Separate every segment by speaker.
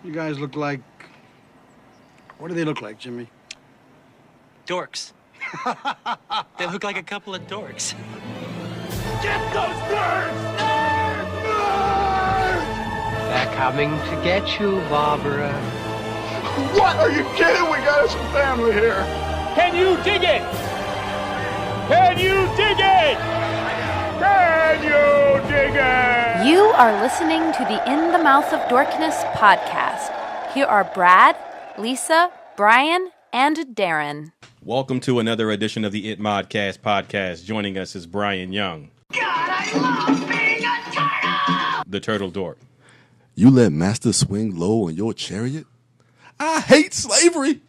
Speaker 1: You guys look like... What do they look like, Jimmy?
Speaker 2: Dorks. They look like a couple of dorks.
Speaker 3: Get those birds!
Speaker 4: They're coming to get you, Barbara.
Speaker 3: What? Are you kidding? We got some family here.
Speaker 5: Can you dig it? Can you dig it? Can you dig it?
Speaker 6: You are listening to the In the Mouth of Dorkness podcast. Here are Brad, Lisa, Brian, and Darren.
Speaker 7: Welcome to another edition of the It Modcast podcast. Joining us is Brian Young.
Speaker 3: God, I love being a turtle!
Speaker 7: The Turtle Dork.
Speaker 8: You let master swing low on your chariot? I hate slavery!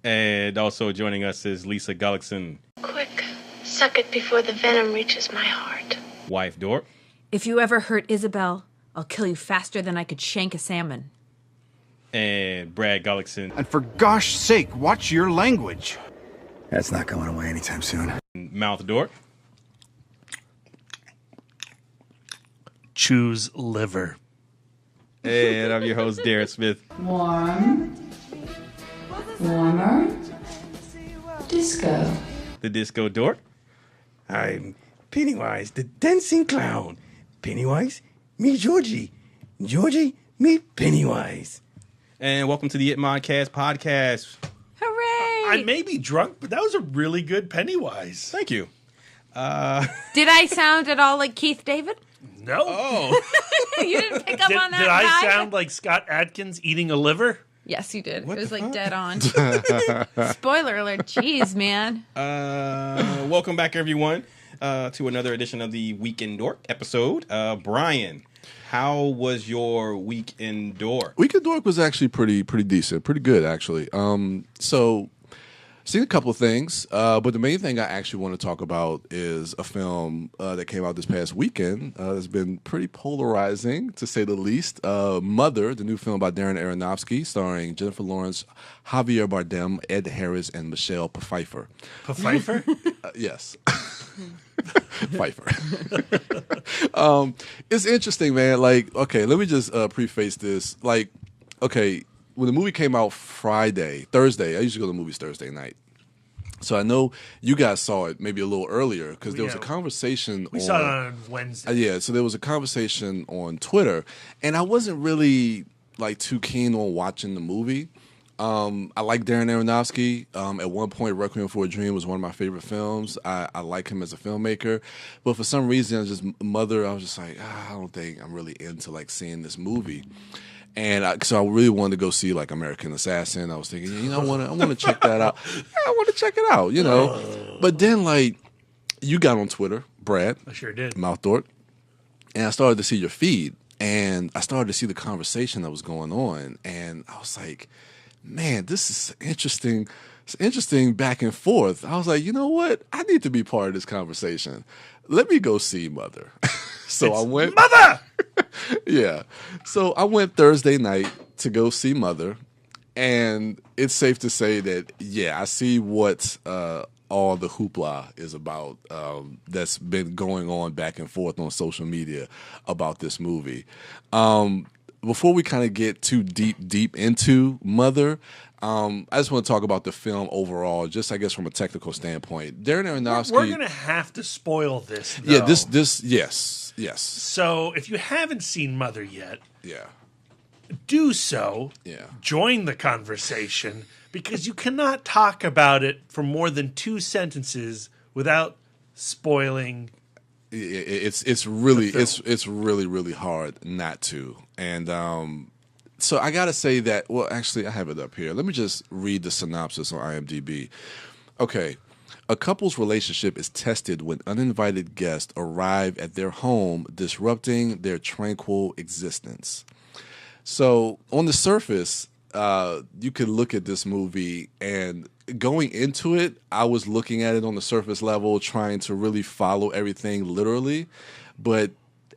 Speaker 7: And also joining us is Lisa Gullickson.
Speaker 9: Quick, suck it before the venom reaches my heart.
Speaker 7: Wife Dork.
Speaker 10: If you ever hurt Isabel, I'll kill you faster than I could shank a salmon.
Speaker 7: And Brad Gullickson.
Speaker 1: And for gosh sake, watch your language.
Speaker 11: That's not going away anytime soon.
Speaker 7: Mouth Dork.
Speaker 12: Choose liver.
Speaker 7: And I'm your host, Darren Smith.
Speaker 13: Warm. Warmer. Disco.
Speaker 7: The Disco Dork.
Speaker 14: I'm Pennywise, the dancing clown. Pennywise, meet Georgie. Georgie, meet Pennywise.
Speaker 7: And welcome to the It Modcast podcast.
Speaker 10: Hooray!
Speaker 12: I may be drunk, but that was a really good Pennywise.
Speaker 7: Thank you.
Speaker 10: Did I sound at all like Keith David?
Speaker 12: No.
Speaker 7: Oh.
Speaker 10: You didn't pick up on that
Speaker 12: Did I
Speaker 10: vibe?
Speaker 12: sound like Scott Atkins eating a liver?
Speaker 10: Yes, you did.
Speaker 7: What
Speaker 10: it was
Speaker 7: the
Speaker 10: like
Speaker 7: fuck?
Speaker 10: dead on. Spoiler alert. Jeez, man.
Speaker 7: Welcome back, everyone, to another edition of the Weekend Dork episode. Brian, how was your Week in Dork?
Speaker 8: Weekend Dork was actually pretty decent, pretty good actually. So seen a couple of things, but the main thing I actually want to talk about is a film that came out this past weekend. It's been pretty polarizing, to say the least. Mother, the new film by Darren Aronofsky, starring Jennifer Lawrence, Javier Bardem, Ed Harris, and Michelle Pfeiffer.
Speaker 12: Pfeiffer?
Speaker 8: Yes. Pfeiffer. It's interesting, man. Like, okay, let me just preface this. Like, okay, when the movie came out Thursday, I usually go to the movies Thursday night. So I know you guys saw it maybe a little earlier because there was a conversation.
Speaker 12: We saw it on Wednesday.
Speaker 8: Yeah, so there was a conversation on Twitter, and I wasn't really like too keen on watching the movie. I like Darren Aronofsky. At one point, Requiem for a Dream was one of my favorite films. I like him as a filmmaker, but for some reason, I was just like, I don't think I'm really into like seeing this movie. And so I really wanted to go see like American Assassin. I was thinking, I want to check that out. Yeah, I want to check it out, you know. But then like you got on Twitter, Brad.
Speaker 12: I sure did.
Speaker 8: Mouth Dork. And I started to see your feed, and I started to see the conversation that was going on, and I was like, man, this is interesting. It's interesting back and forth. I was like, you know what? I need to be part of this conversation. Let me go see Mother. So I went.
Speaker 12: Mother!
Speaker 8: Yeah. So I went Thursday night to go see Mother, and it's safe to say that, yeah, I see what all the hoopla is about that's been going on back and forth on social media about this movie. Before we kind of get too deep into Mother, I just want to talk about the film overall, just I guess from a technical standpoint. Darren Aronofsky.
Speaker 12: We're going to have to spoil this, though.
Speaker 8: Yeah, yes.
Speaker 12: So if you haven't seen Mother yet,
Speaker 8: yeah,
Speaker 12: do so.
Speaker 8: Yeah.
Speaker 12: Join the conversation, because you cannot talk about it for more than 2 sentences without spoiling.
Speaker 8: It's really hard not to. And so I got to say that, well, actually, I have it up here. Let me just read the synopsis on IMDb. Okay. A couple's relationship is tested when uninvited guests arrive at their home, disrupting their tranquil existence. So on the surface, you could look at this movie, and going into it, I was looking at it on the surface level, trying to really follow everything literally. But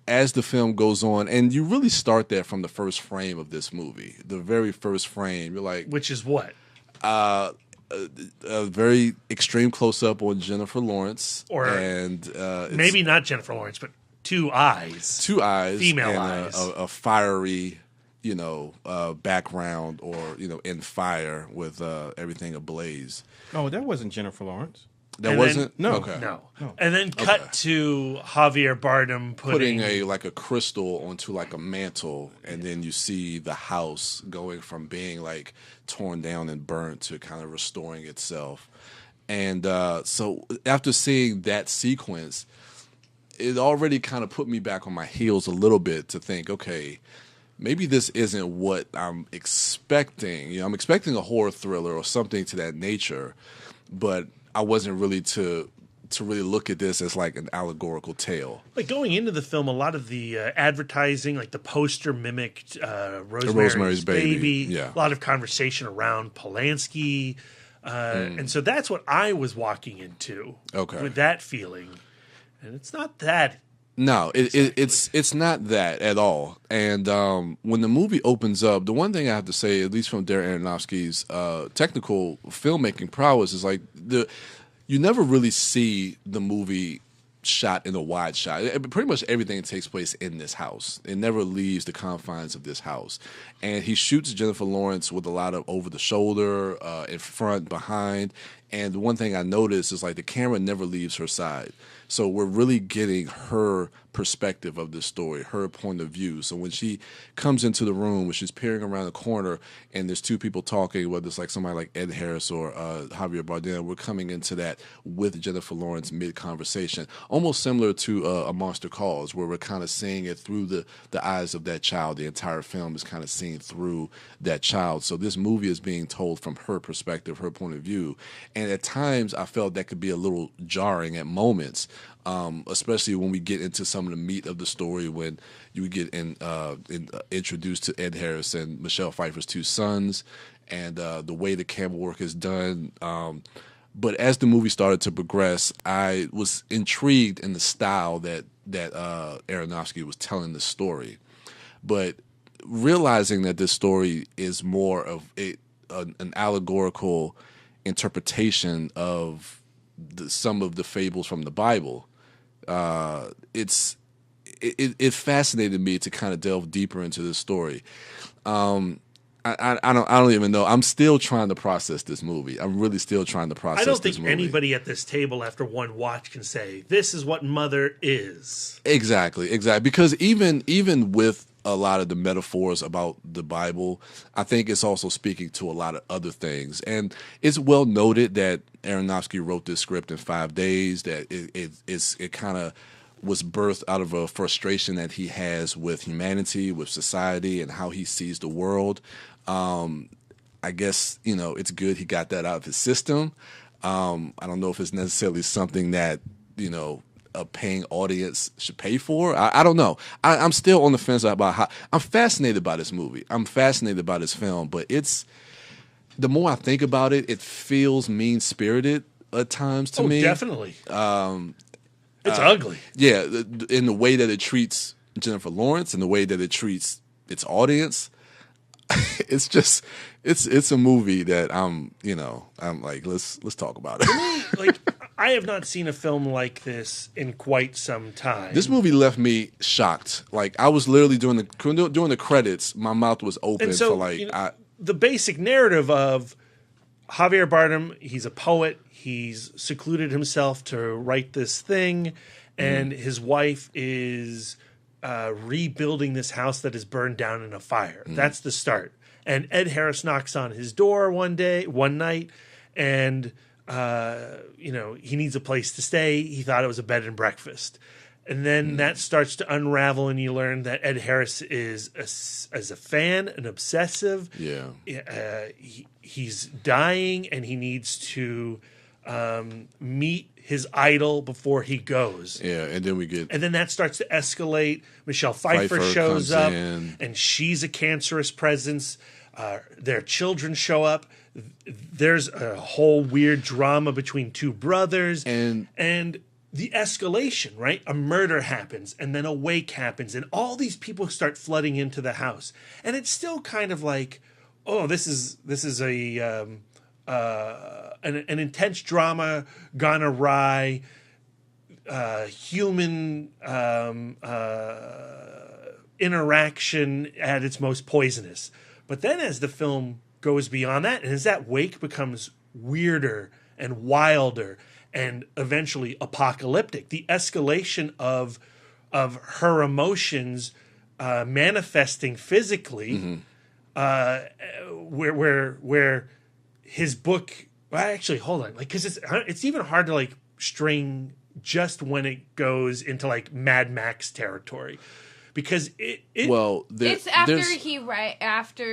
Speaker 8: as the film goes on, and you really start that from the first frame of this movie, the very first frame, you're like...
Speaker 12: Which is what?
Speaker 8: A very extreme close-up on Jennifer Lawrence. And
Speaker 12: maybe not Jennifer Lawrence, but two eyes.
Speaker 8: Female
Speaker 12: eyes.
Speaker 8: A fiery, background or in fire with everything ablaze.
Speaker 7: Oh, that wasn't Jennifer Lawrence.
Speaker 8: That wasn't?
Speaker 7: No.
Speaker 8: Okay.
Speaker 12: No. And then cut to Javier Bardem
Speaker 8: putting a crystal onto like a mantle, and then you see the house going from being like torn down and burnt to kind of restoring itself. And so after seeing that sequence, it already kind of put me back on my heels a little bit to think, okay, maybe this isn't what I'm expecting. I'm expecting a horror thriller or something to that nature, but I wasn't really to really look at this as like an allegorical tale.
Speaker 12: Like going into the film, a lot of the advertising, like the poster mimicked Rosemary's Baby.
Speaker 8: Yeah.
Speaker 12: A lot of conversation around Polanski. And so that's what I was walking into with that feeling. And it's not that.
Speaker 8: No, it's not that at all. And when the movie opens up, the one thing I have to say, at least from Darren Aronofsky's technical filmmaking prowess, is like you never really see the movie shot in a wide shot. Pretty much everything takes place in this house. It never leaves the confines of this house. And he shoots Jennifer Lawrence with a lot of over the shoulder, in front, behind. And the one thing I noticed is like the camera never leaves her side. So we're really getting her perspective of this story, her point of view. So when she comes into the room, when she's peering around the corner and there's two people talking, whether it's like somebody like Ed Harris or Javier Bardem, we're coming into that with Jennifer Lawrence mid-conversation, almost similar to A Monster Calls, where we're kind of seeing it through the eyes of that child. The entire film is kind of seen through that child. So this movie is being told from her perspective, her point of view. And at times I felt that could be a little jarring at moments. Especially when we get into some of the meat of the story, when you get introduced to Ed Harris and Michelle Pfeiffer's two sons, and the way the camera work is done. But as the movie started to progress, I was intrigued in the style that Aronofsky was telling the story. But realizing that this story is more of an allegorical interpretation of some of the fables from the Bible, it fascinated me to kind of delve deeper into this story. I don't even know. I'm still trying to process this movie. I'm really still trying to process this movie.
Speaker 12: I don't think anybody at this table after one watch can say, this is what Mother is.
Speaker 8: Exactly. Because even with a lot of the metaphors about the Bible, I think it's also speaking to a lot of other things. And it's well noted that Aronofsky wrote this script in 5 days, that it kind of was birthed out of a frustration that he has with humanity, with society, and how he sees the world. I guess, it's good he got that out of his system. I don't know if it's necessarily something that, a paying audience should pay for. I don't know. I'm still on the fence about how I'm fascinated by this movie. I'm fascinated by this film, but the more I think about it, it feels mean-spirited at times to me.
Speaker 12: Definitely. It's ugly.
Speaker 8: Yeah, in the way that it treats Jennifer Lawrence and the way that it treats its audience. It's just it's a movie that I'm like, let's talk about it.
Speaker 12: Like, I have not seen a film like this in quite some time.
Speaker 8: This movie left me shocked. Like, I was literally during the credits, my mouth was open for like
Speaker 12: the basic narrative of Javier Bardem. He's a poet. He's secluded himself to write this thing, and his wife is rebuilding this house that is burned down in a fire. That's the start. And Ed Harris knocks on his door one night, and he needs a place to stay. He thought it was a bed and breakfast. And then that starts to unravel, and you learn that Ed Harris is as a fan, an obsessive.
Speaker 8: Yeah.
Speaker 12: He's dying, and he needs to meet his idol before he goes.
Speaker 8: Yeah, and then
Speaker 12: that starts to escalate. Michelle Pfeiffer shows up,
Speaker 8: in.
Speaker 12: and she's a cancerous presence. Their children show up. There's a whole weird drama between two brothers, and the escalation, right? A murder happens, and then a wake happens, and all these people start flooding into the house. And it's still kind of like, oh, this is an intense drama gone awry, human interaction at its most poisonous. But then as the film goes beyond that, and as that wake becomes weirder and wilder and eventually apocalyptic, the escalation of her emotions manifesting physically, where his book. Well, actually, hold on, like, because it's even hard to like string just when it goes into like Mad Max territory, because
Speaker 6: it's after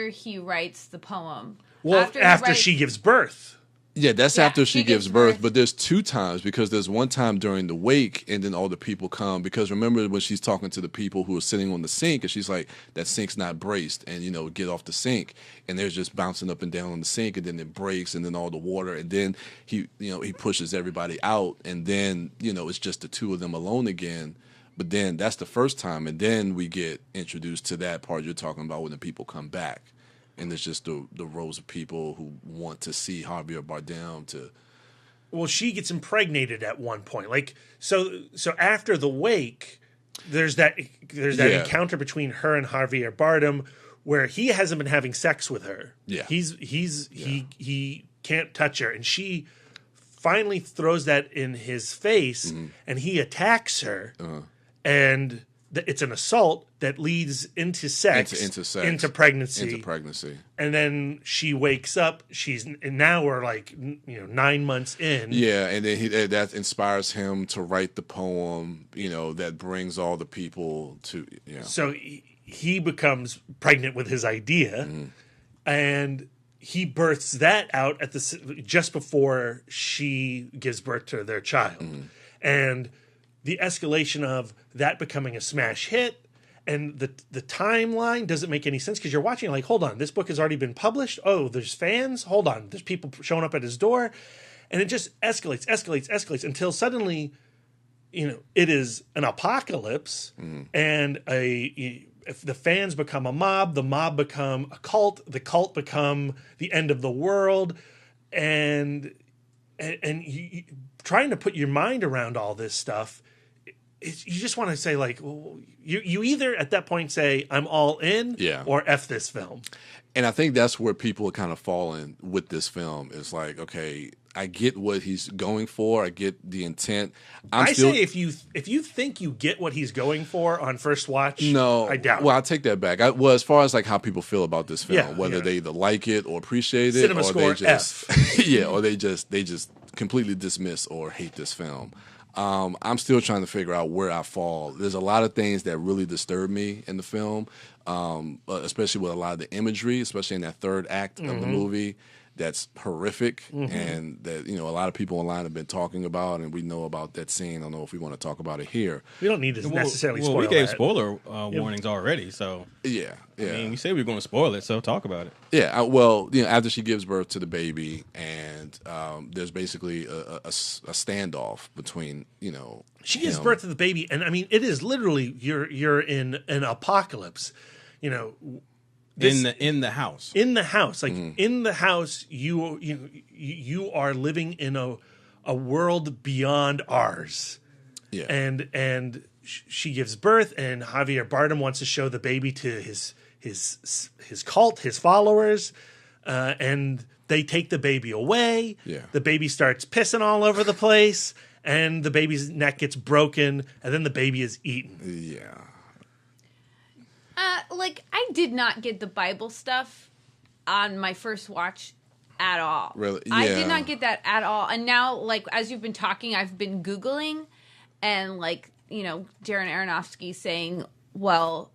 Speaker 6: he writes the poem.
Speaker 12: Well, after she gives birth.
Speaker 8: Yeah, that's after she gives birth. But there's 2 times, because there's one time during the wake, and then all the people come. Because remember when she's talking to the people who are sitting on the sink, and she's like, "That sink's not braced," and get off the sink. And they're just bouncing up and down on the sink, and then it breaks, and then all the water, and then he pushes everybody out, and then it's just the 2 of them alone again. But then that's the first time, and then we get introduced to that part you're talking about when the people come back. And there's just the rows of people who want to see Javier Bardem to.
Speaker 12: Well, she gets impregnated at one point. Like so after the wake, there's that encounter between her and Javier Bardem where he hasn't been having sex with her.
Speaker 8: Yeah,
Speaker 12: he can't touch her, and she finally throws that in his face, and he attacks her, and it's an assault that leads into sex, into pregnancy, and then she wakes up. And now we're like 9 months in.
Speaker 8: Yeah, and then that inspires him to write the poem. That brings all the people to.
Speaker 12: So he becomes pregnant with his idea, and he births that out just before she gives birth to their child, and the escalation of that becoming a smash hit, and the timeline doesn't make any sense because you're watching like, hold on, this book has already been published. Oh, there's fans. Hold on, there's people showing up at his door, and it just escalates until suddenly, it is an apocalypse, and if the fans become a mob, the mob become a cult, the cult become the end of the world, and you, trying to put your mind around all this stuff. You just want to say, like, well, you either at that point say, I'm all in, or F this film.
Speaker 8: And I think that's where people are kind of falling with this film. It's like, okay, I get what he's going for. I get the intent.
Speaker 12: I say if you think you get what he's going for on first watch,
Speaker 8: no,
Speaker 12: I doubt.
Speaker 8: Well, I'll take that back. As far as like how people feel about this film, whether they either like it or appreciate it,
Speaker 12: Cinema
Speaker 8: or
Speaker 12: score
Speaker 8: they just
Speaker 12: F.
Speaker 8: or they just completely dismiss or hate this film. I'm still trying to figure out where I fall. There's a lot of things that really disturb me in the film, especially with a lot of the imagery, especially in that third act of the movie. That's horrific, and that a lot of people online have been talking about, and we know about that scene. I don't know if we want to talk about it here.
Speaker 12: We don't need to necessarily spoil
Speaker 7: we gave
Speaker 12: that.
Speaker 7: spoiler warnings already, so
Speaker 8: yeah.
Speaker 7: I mean, we said we were going to spoil it, so talk about it.
Speaker 8: Yeah, after she gives birth to the baby, and there's basically a standoff between
Speaker 12: she gives birth to the baby, and I mean, it is literally you're in an apocalypse,
Speaker 7: In the house,
Speaker 12: in the house, you are living in a world beyond ours.
Speaker 8: Yeah,
Speaker 12: and she gives birth, and Javier Bardem wants to show the baby to his cult, his followers, and they take the baby away.
Speaker 8: Yeah,
Speaker 12: the baby starts pissing all over the place, and the baby's neck gets broken, and then the baby is eaten.
Speaker 8: Yeah.
Speaker 6: I did not get the Bible stuff on my first watch at all.
Speaker 8: Really? Yeah.
Speaker 6: I did not get that at all. And now, as you've been talking, I've been Googling, and Darren Aronofsky saying, well,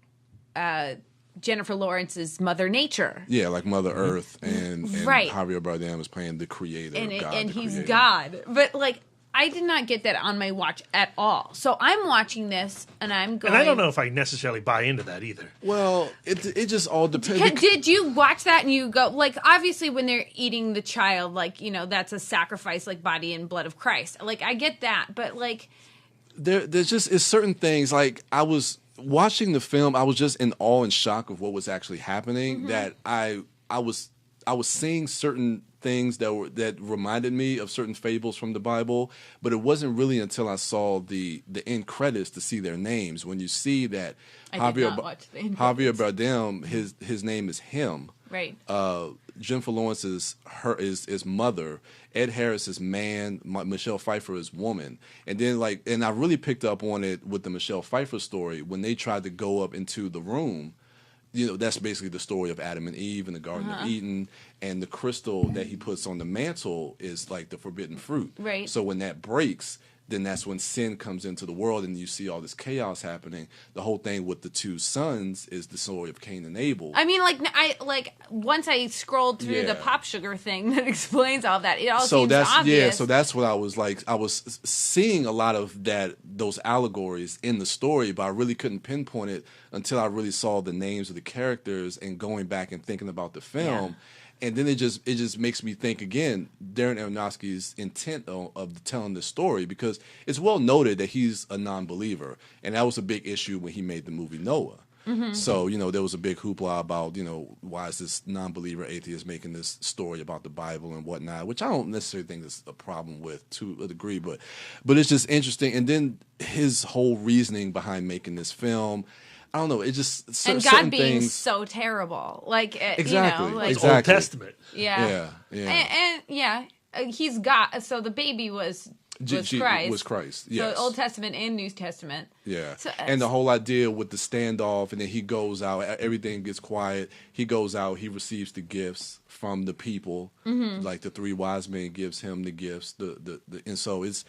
Speaker 6: Jennifer Lawrence is Mother Nature.
Speaker 8: Yeah, like Mother Earth, and
Speaker 6: right.
Speaker 8: Javier Bardem is playing the creator,
Speaker 6: and he's God. But I did not get that on my watch at all. So I'm watching this, and I'm going.
Speaker 12: And I don't know if I necessarily buy into that either.
Speaker 8: Well, it just all depends.
Speaker 6: Did you watch that and you go, obviously when they're eating the child, that's a sacrifice, body and blood of Christ. I get that, but
Speaker 8: there's just certain things. I was watching the film, I was just in awe and shock of what was actually happening. That I was seeing certain things that reminded me of certain fables from the Bible, but it wasn't really until I saw the end credits to see their names. When you see that Javier Bardem, his name is him.
Speaker 6: Right.
Speaker 8: Jennifer Lawrence is mother. Ed Harris is man. Michelle Pfeiffer is woman. And then and I really picked up on it with the Michelle Pfeiffer story when they tried to go up into the room. That's basically the story of Adam and Eve in the Garden of Eden, and the crystal that he puts on the mantle is like the forbidden fruit.
Speaker 6: Right.
Speaker 8: So when that breaks, then that's when sin comes into the world, and you see all this chaos happening. The whole thing with the two sons is the story of Cain and Abel.
Speaker 6: I mean, once I scrolled through the pop sugar thing that explains all that, it all seems obvious.
Speaker 8: Yeah, so that's what I was like. I was seeing a lot of those allegories in the story, but I really couldn't pinpoint it until I really saw the names of the characters and going back and thinking about the film. Yeah. And then it just makes me think again, Darren Aronofsky's intent of telling this story, because it's well noted that he's a non-believer, and that was a big issue when he made the movie Noah. Mm-hmm. So, there was a big hoopla about, why is this non-believer atheist making this story about the Bible and whatnot, which I don't necessarily think is a problem with to a degree, but it's just interesting. And then his whole reasoning behind making this film, I don't know. It just
Speaker 6: and God being so terrible,
Speaker 8: exactly,
Speaker 12: exactly. Old Testament.
Speaker 6: Yeah. And he's God. So the baby was Christ.
Speaker 8: Was Christ. Yes.
Speaker 6: So Old Testament and New Testament.
Speaker 8: Yeah. So, and the whole idea with the standoff, and then he goes out. Everything gets quiet. He goes out. He receives the gifts from the people, like the three wise men gives him the gifts. And so it's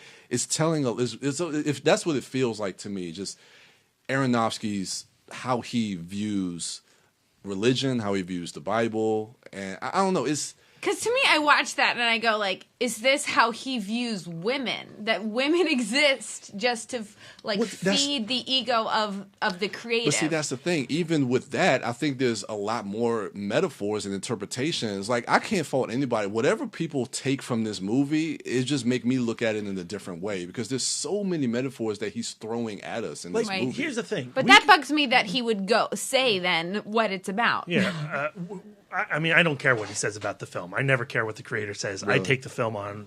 Speaker 8: telling. If that's what it feels like to me, just Aronofsky's how he views religion, how he views the Bible, and I don't know. It's
Speaker 6: because to me, I watch that and I go is this how he views women? That women exist just to feed the ego of the creative.
Speaker 8: But see, that's the thing. Even with that, I think there's a lot more metaphors and interpretations. I can't fault anybody. Whatever people take from this movie, it just make me look at it in a different way, because there's so many metaphors that he's throwing at us in this movie.
Speaker 12: Here's the thing.
Speaker 6: But that bugs me that he would say then what it's about.
Speaker 12: Yeah. I mean, I don't care what he says about the film. I never care what the creator says. Really? I take the film on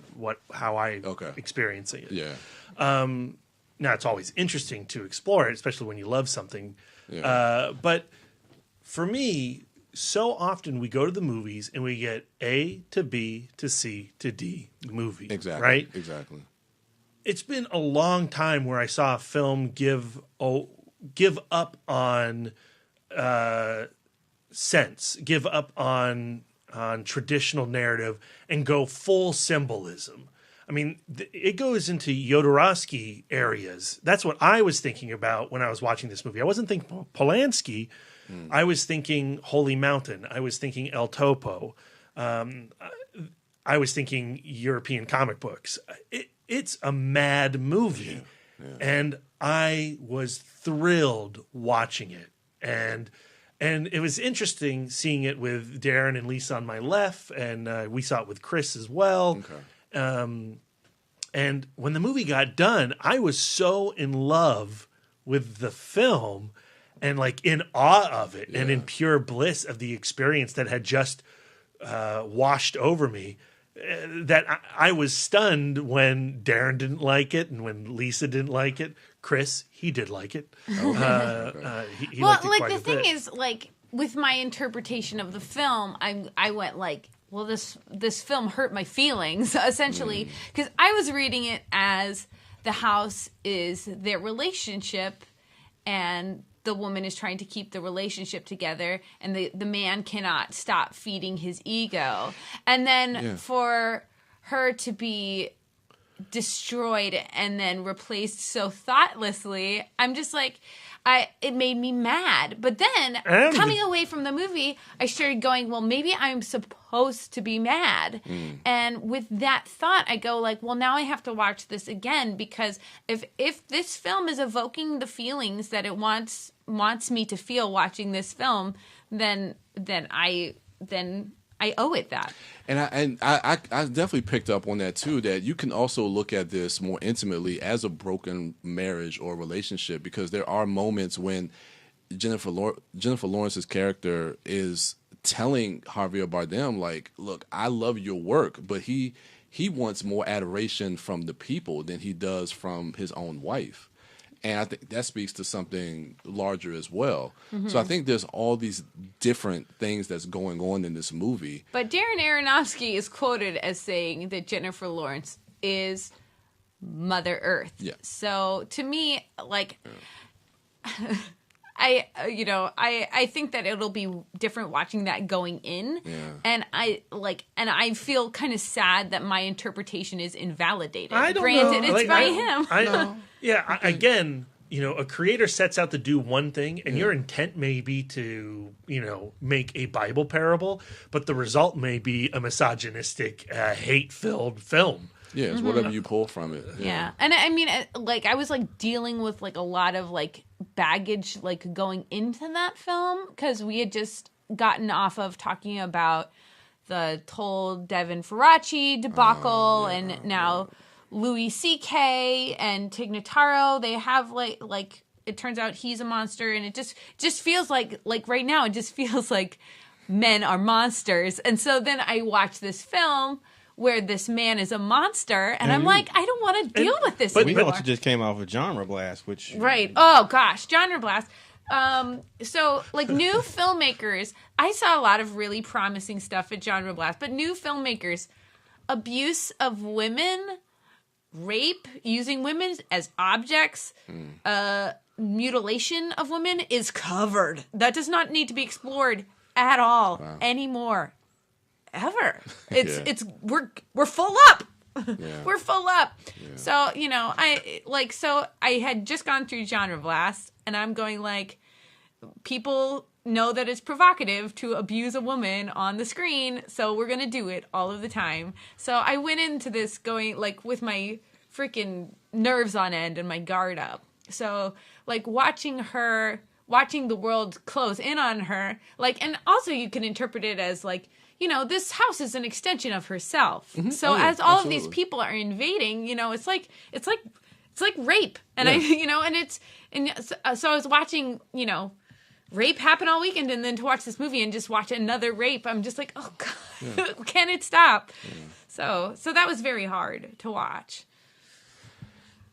Speaker 12: how I experiencing it.
Speaker 8: Yeah.
Speaker 12: Now, it's always interesting to explore it, especially when you love something.
Speaker 8: Yeah.
Speaker 12: But for me, so often we go to the movies and we get A to B to C to D movie.
Speaker 8: Exactly.
Speaker 12: Right?
Speaker 8: Exactly.
Speaker 12: It's been a long time where I saw a film give up on sense, give up on traditional narrative, and go full symbolism. I mean, it goes into Jodorowsky areas. That's what I was thinking about when I was watching this movie. I wasn't thinking Polanski. I was thinking Holy Mountain. I was thinking El Topo. I was thinking European comic books. It's a mad movie.
Speaker 8: Yeah.
Speaker 12: And I was thrilled watching it. And it was interesting seeing it with Darren and Lisa on my left, and we saw it with Chris as well.
Speaker 8: Okay.
Speaker 12: And when the movie got done, I was so in love with the film and in awe of it and in pure bliss of the experience that had just washed over me, that I was stunned when Darren didn't like it and when Lisa didn't like it. Chris, he did like it. He liked it quite a bit.
Speaker 6: Thing is, with my interpretation of the film, I went well, this film hurt my feelings, essentially, because I was reading it as the house is their relationship, and the woman is trying to keep the relationship together, and the man cannot stop feeding his ego. And then for her to be destroyed and then replaced so thoughtlessly, I'm just it made me mad. But then coming away from the movie, I started going, well, maybe I'm supposed to be mad. And with that thought, I go well, now I have to watch this again, because if this film is evoking the feelings that it wants me to feel watching this film, then I owe it that.
Speaker 8: And I definitely picked up on that too, that you can also look at this more intimately as a broken marriage or relationship, because there are moments when Jennifer Lawrence's character is telling Javier Bardem, like, look, I love your work, but he wants more adoration from the people than he does from his own wife. And I think that speaks to something larger as well.
Speaker 6: Mm-hmm.
Speaker 8: So I think there's all these different things that's going on in this movie.
Speaker 6: But Darren Aronofsky is quoted as saying that Jennifer Lawrence is Mother Earth.
Speaker 8: Yeah.
Speaker 6: So to me, like, I think that it'll be different watching that going in.
Speaker 8: Yeah.
Speaker 6: And I feel kind of sad that my interpretation is invalidated.
Speaker 12: I don't
Speaker 6: Granted,
Speaker 12: know.
Speaker 6: it's by him.
Speaker 12: Again, a creator sets out to do one thing, and your intent may be to, make a Bible parable, but the result may be a misogynistic, hate-filled film.
Speaker 8: Yeah, it's whatever you pull from it.
Speaker 6: Yeah. And I mean, like, I was like dealing with like a lot of like baggage like going into that film because we had just gotten off of talking about the whole Devin Faraci debacle and now Louis C.K. and Tig Notaro. They have like it turns out he's a monster, and it just feels like right now it just feels like men are monsters. And so then I watched this film where this man is a monster, and I'm like, I don't want to deal with this anymore.
Speaker 7: We also just came off of Genre Blast, which...
Speaker 6: Right. Oh, gosh. Genre Blast. So, like, new filmmakers, I saw a lot of really promising stuff at Genre Blast, but new filmmakers, abuse of women, rape, using women as objects, mutilation of women is covered. That does not need to be explored at all anymore. Ever. It's we're full up. We're full up. Yeah. So, I had just gone through Genre Blast, and I'm going like, people know that it's provocative to abuse a woman on the screen, so we're going to do it all of the time. So I went into this going like with my freaking nerves on end and my guard up. So like watching the world close in on her, like, and also you can interpret it as like, this house is an extension of herself. Mm-hmm. So as all of these people are invading, it's like rape. And so I was watching, rape happen all weekend, and then to watch this movie and just watch another rape, I'm just like, oh God, can it stop? Yeah. So that was very hard to watch.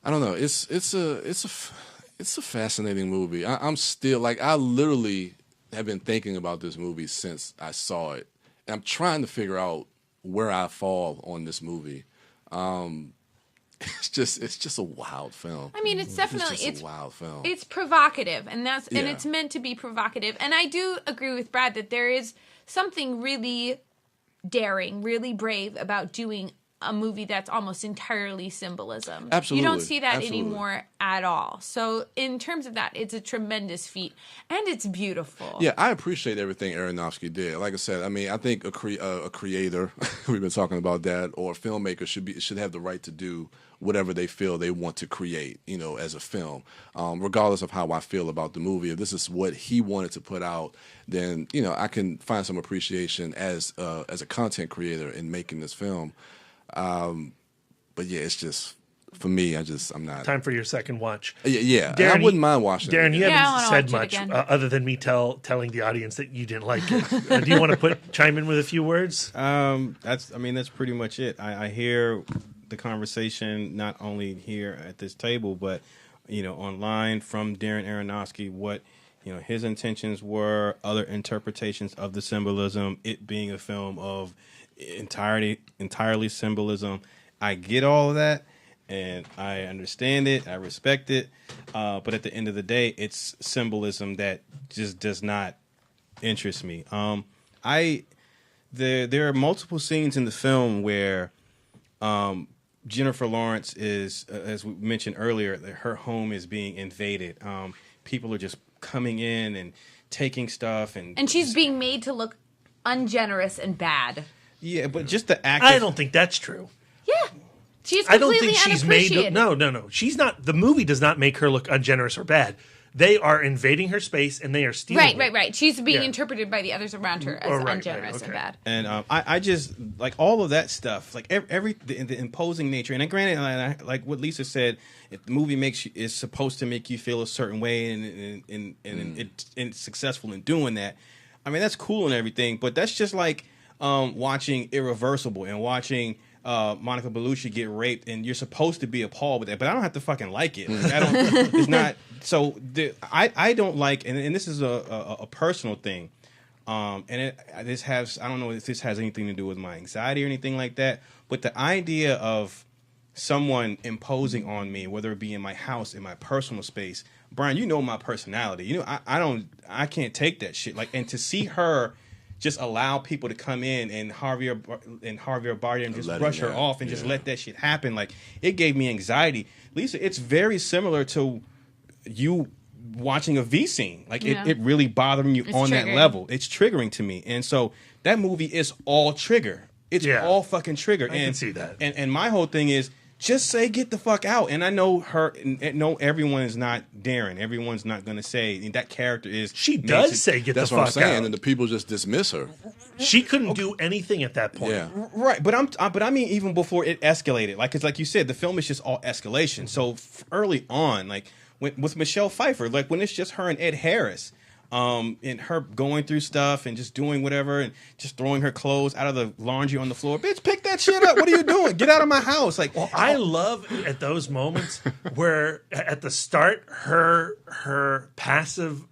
Speaker 8: I don't know. It's a fascinating movie. I'm still like, I literally have been thinking about this movie since I saw it. I'm trying to figure out where I fall on this movie. It's just a wild film.
Speaker 6: I mean, it's definitely
Speaker 8: it's a wild film.
Speaker 6: It's provocative, and it's meant to be provocative. And I do agree with Brad that there is something really daring, really brave about doing a movie that's almost entirely symbolism.
Speaker 8: Absolutely.
Speaker 6: You don't see that anymore at all. So in terms of that, it's a tremendous feat, and it's beautiful.
Speaker 8: Yeah, I appreciate everything Aronofsky did. Like I said, I mean, I think a creator, we've been talking about that, or a filmmaker should have the right to do whatever they feel they want to create, as a film, regardless of how I feel about the movie. If this is what he wanted to put out, then I can find some appreciation as a content creator in making this film. But yeah, it's just, for me, I'm not.
Speaker 12: Time for your second watch.
Speaker 8: Yeah.
Speaker 12: Darren,
Speaker 8: I wouldn't mind watching
Speaker 12: Darren,
Speaker 8: it.
Speaker 12: you haven't said much other than me telling the audience that you didn't like it. Do you want to chime in with a few words?
Speaker 7: That's pretty much it. I hear the conversation not only here at this table, but online from Darren Aronofsky, what his intentions were, other interpretations of the symbolism, it being a film of entirely symbolism. I get all of that, and I understand it. I respect it. But at the end of the day, it's symbolism that just does not interest me. There are multiple scenes in the film where Jennifer Lawrence is, as we mentioned earlier, her home is being invaded. People are just coming in and taking stuff, and
Speaker 6: she's being made to look ungenerous and bad.
Speaker 7: Yeah, but just the act.
Speaker 12: I don't think that's true.
Speaker 6: Yeah, she's completely
Speaker 12: I don't think she's made. No. She's not. The movie does not make her look ungenerous or bad. They are invading her space and they are stealing.
Speaker 6: Right. She's being interpreted by the others around her as ungenerous and bad.
Speaker 7: And I just like all of that stuff, like the imposing nature. And granted, like what Lisa said, if the movie is supposed to make you feel a certain way, and it's successful in doing that. I mean, that's cool and everything, but that's just like watching Irreversible and watching Monica Bellucci get raped, and you're supposed to be appalled with that, but I don't have to fucking like it. Like, I don't. It's not. So I don't like, and this is a personal thing. And this has, I don't know if this has anything to do with my anxiety or anything like that, but the idea of someone imposing on me, whether it be in my house, in my personal space, Brian, you know my personality. You know, I can't take that shit. Like, and to see her just allow people to come in and Javier Bardem just brush her off and just let that shit happen, like, it gave me anxiety. Lisa, it's very similar to you watching a V scene. Like, it really bothering you on that level. It's triggering to me. And so that movie is all trigger. It's all fucking trigger.
Speaker 12: I can see that.
Speaker 7: And my whole thing is, just say get the fuck out. And I know everyone is not Darren. Everyone's not going to say that character is.
Speaker 12: She does say get the fuck out.
Speaker 8: That's what I'm saying. And the people just dismiss her.
Speaker 12: She couldn't do anything at that point.
Speaker 7: Yeah. Right. But I mean, even before it escalated, like, it's like you said, the film is just all escalation. So early on, like with Michelle Pfeiffer, like when it's just her and Ed Harris, and her going through stuff and just doing whatever and just throwing her clothes out of the laundry on the floor. Bitch, pick that shit up. What are you doing? Get out of my house. Like,
Speaker 12: I love at those moments where at the start her passive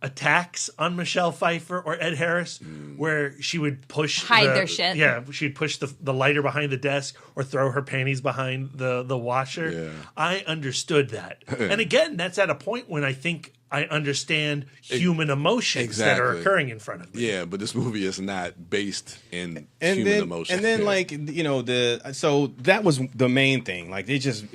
Speaker 12: attacks on Michelle Pfeiffer or Ed Harris, where she would
Speaker 6: hide their shit.
Speaker 12: Yeah, she'd push the lighter behind the desk or throw her panties behind the washer.
Speaker 8: Yeah.
Speaker 12: I understood that. And again, that's at a point when I think I understand human emotions that are occurring in front of me.
Speaker 8: Yeah, but this movie is not based in human emotions.
Speaker 7: And then, like, you know, so that was the main thing. Like, it just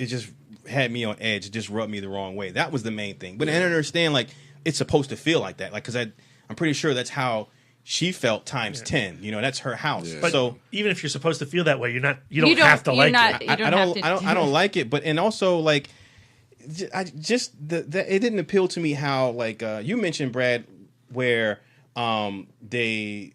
Speaker 7: had me on edge. It just rubbed me the wrong way. That was the main thing. But I understand, like, it's supposed to feel like that. Like, because I'm pretty sure that's how she felt times 10. You know, that's her house.
Speaker 12: But
Speaker 7: so
Speaker 12: even if you're supposed to feel that way, you don't have to like it.
Speaker 7: I don't like it. But and also, like, it didn't appeal to me how, like, you mentioned, Brad, where she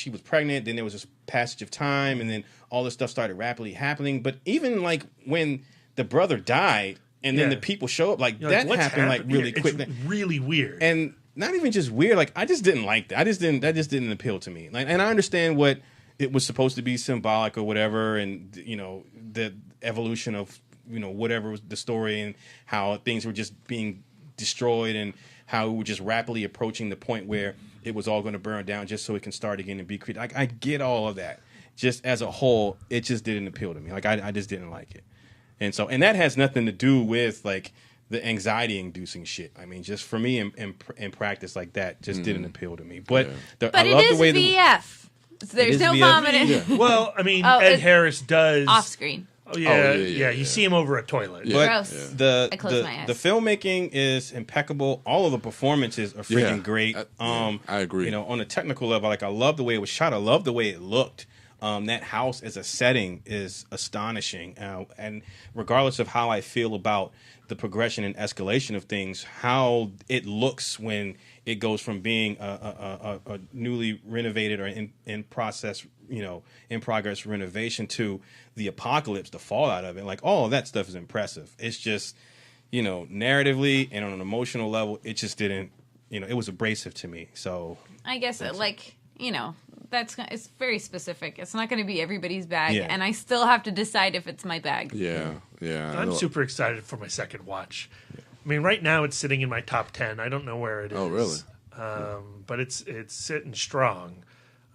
Speaker 7: was pregnant, then there was this passage of time, and then all this stuff started rapidly happening. But even, like, when the brother died and then the people show up, like, that happened like really quick.
Speaker 12: It's really weird.
Speaker 7: And not even just weird, like, I just didn't like that. That just didn't appeal to me. Like, and I understand what it was supposed to be symbolic or whatever, and, you know, the evolution of, you know, whatever was the story and how things were just being destroyed and how we were just rapidly approaching the point where it was all going to burn down just so it can start again and be created. Like, I get all of that. Just as a whole, it just didn't appeal to me. Like, I just didn't like it. And that has nothing to do with, like, the anxiety-inducing shit. I mean, just for me in practice, like, that just didn't appeal to me. But I love the way
Speaker 6: VF. There's no vomiting.
Speaker 12: Yeah. Well, I mean, Ed Harris does
Speaker 6: off screen.
Speaker 12: Oh yeah. You see him over a toilet.
Speaker 7: But
Speaker 6: Gross.
Speaker 7: The filmmaking is impeccable. All of the performances are freaking great.
Speaker 8: I agree.
Speaker 7: You know, on a technical level, like, I love the way it was shot. I love the way it looked. That house as a setting is astonishing. And regardless of how I feel about the progression and escalation of things, how it looks when it goes from being a newly renovated or in process, you know, in progress renovation to the apocalypse, the fallout of it, like, all of that stuff is impressive. It's just, you know, narratively and on an emotional level, it just didn't, you know, it was abrasive to me. So
Speaker 6: I guess like, you know, it's very specific. It's not going to be everybody's bag, and I still have to decide if it's my bag.
Speaker 8: Yeah.
Speaker 12: I'm super excited for my second watch. Yeah. I mean, right now it's sitting in my top 10. I don't know where it is.
Speaker 8: Oh, really?
Speaker 12: But it's sitting strong.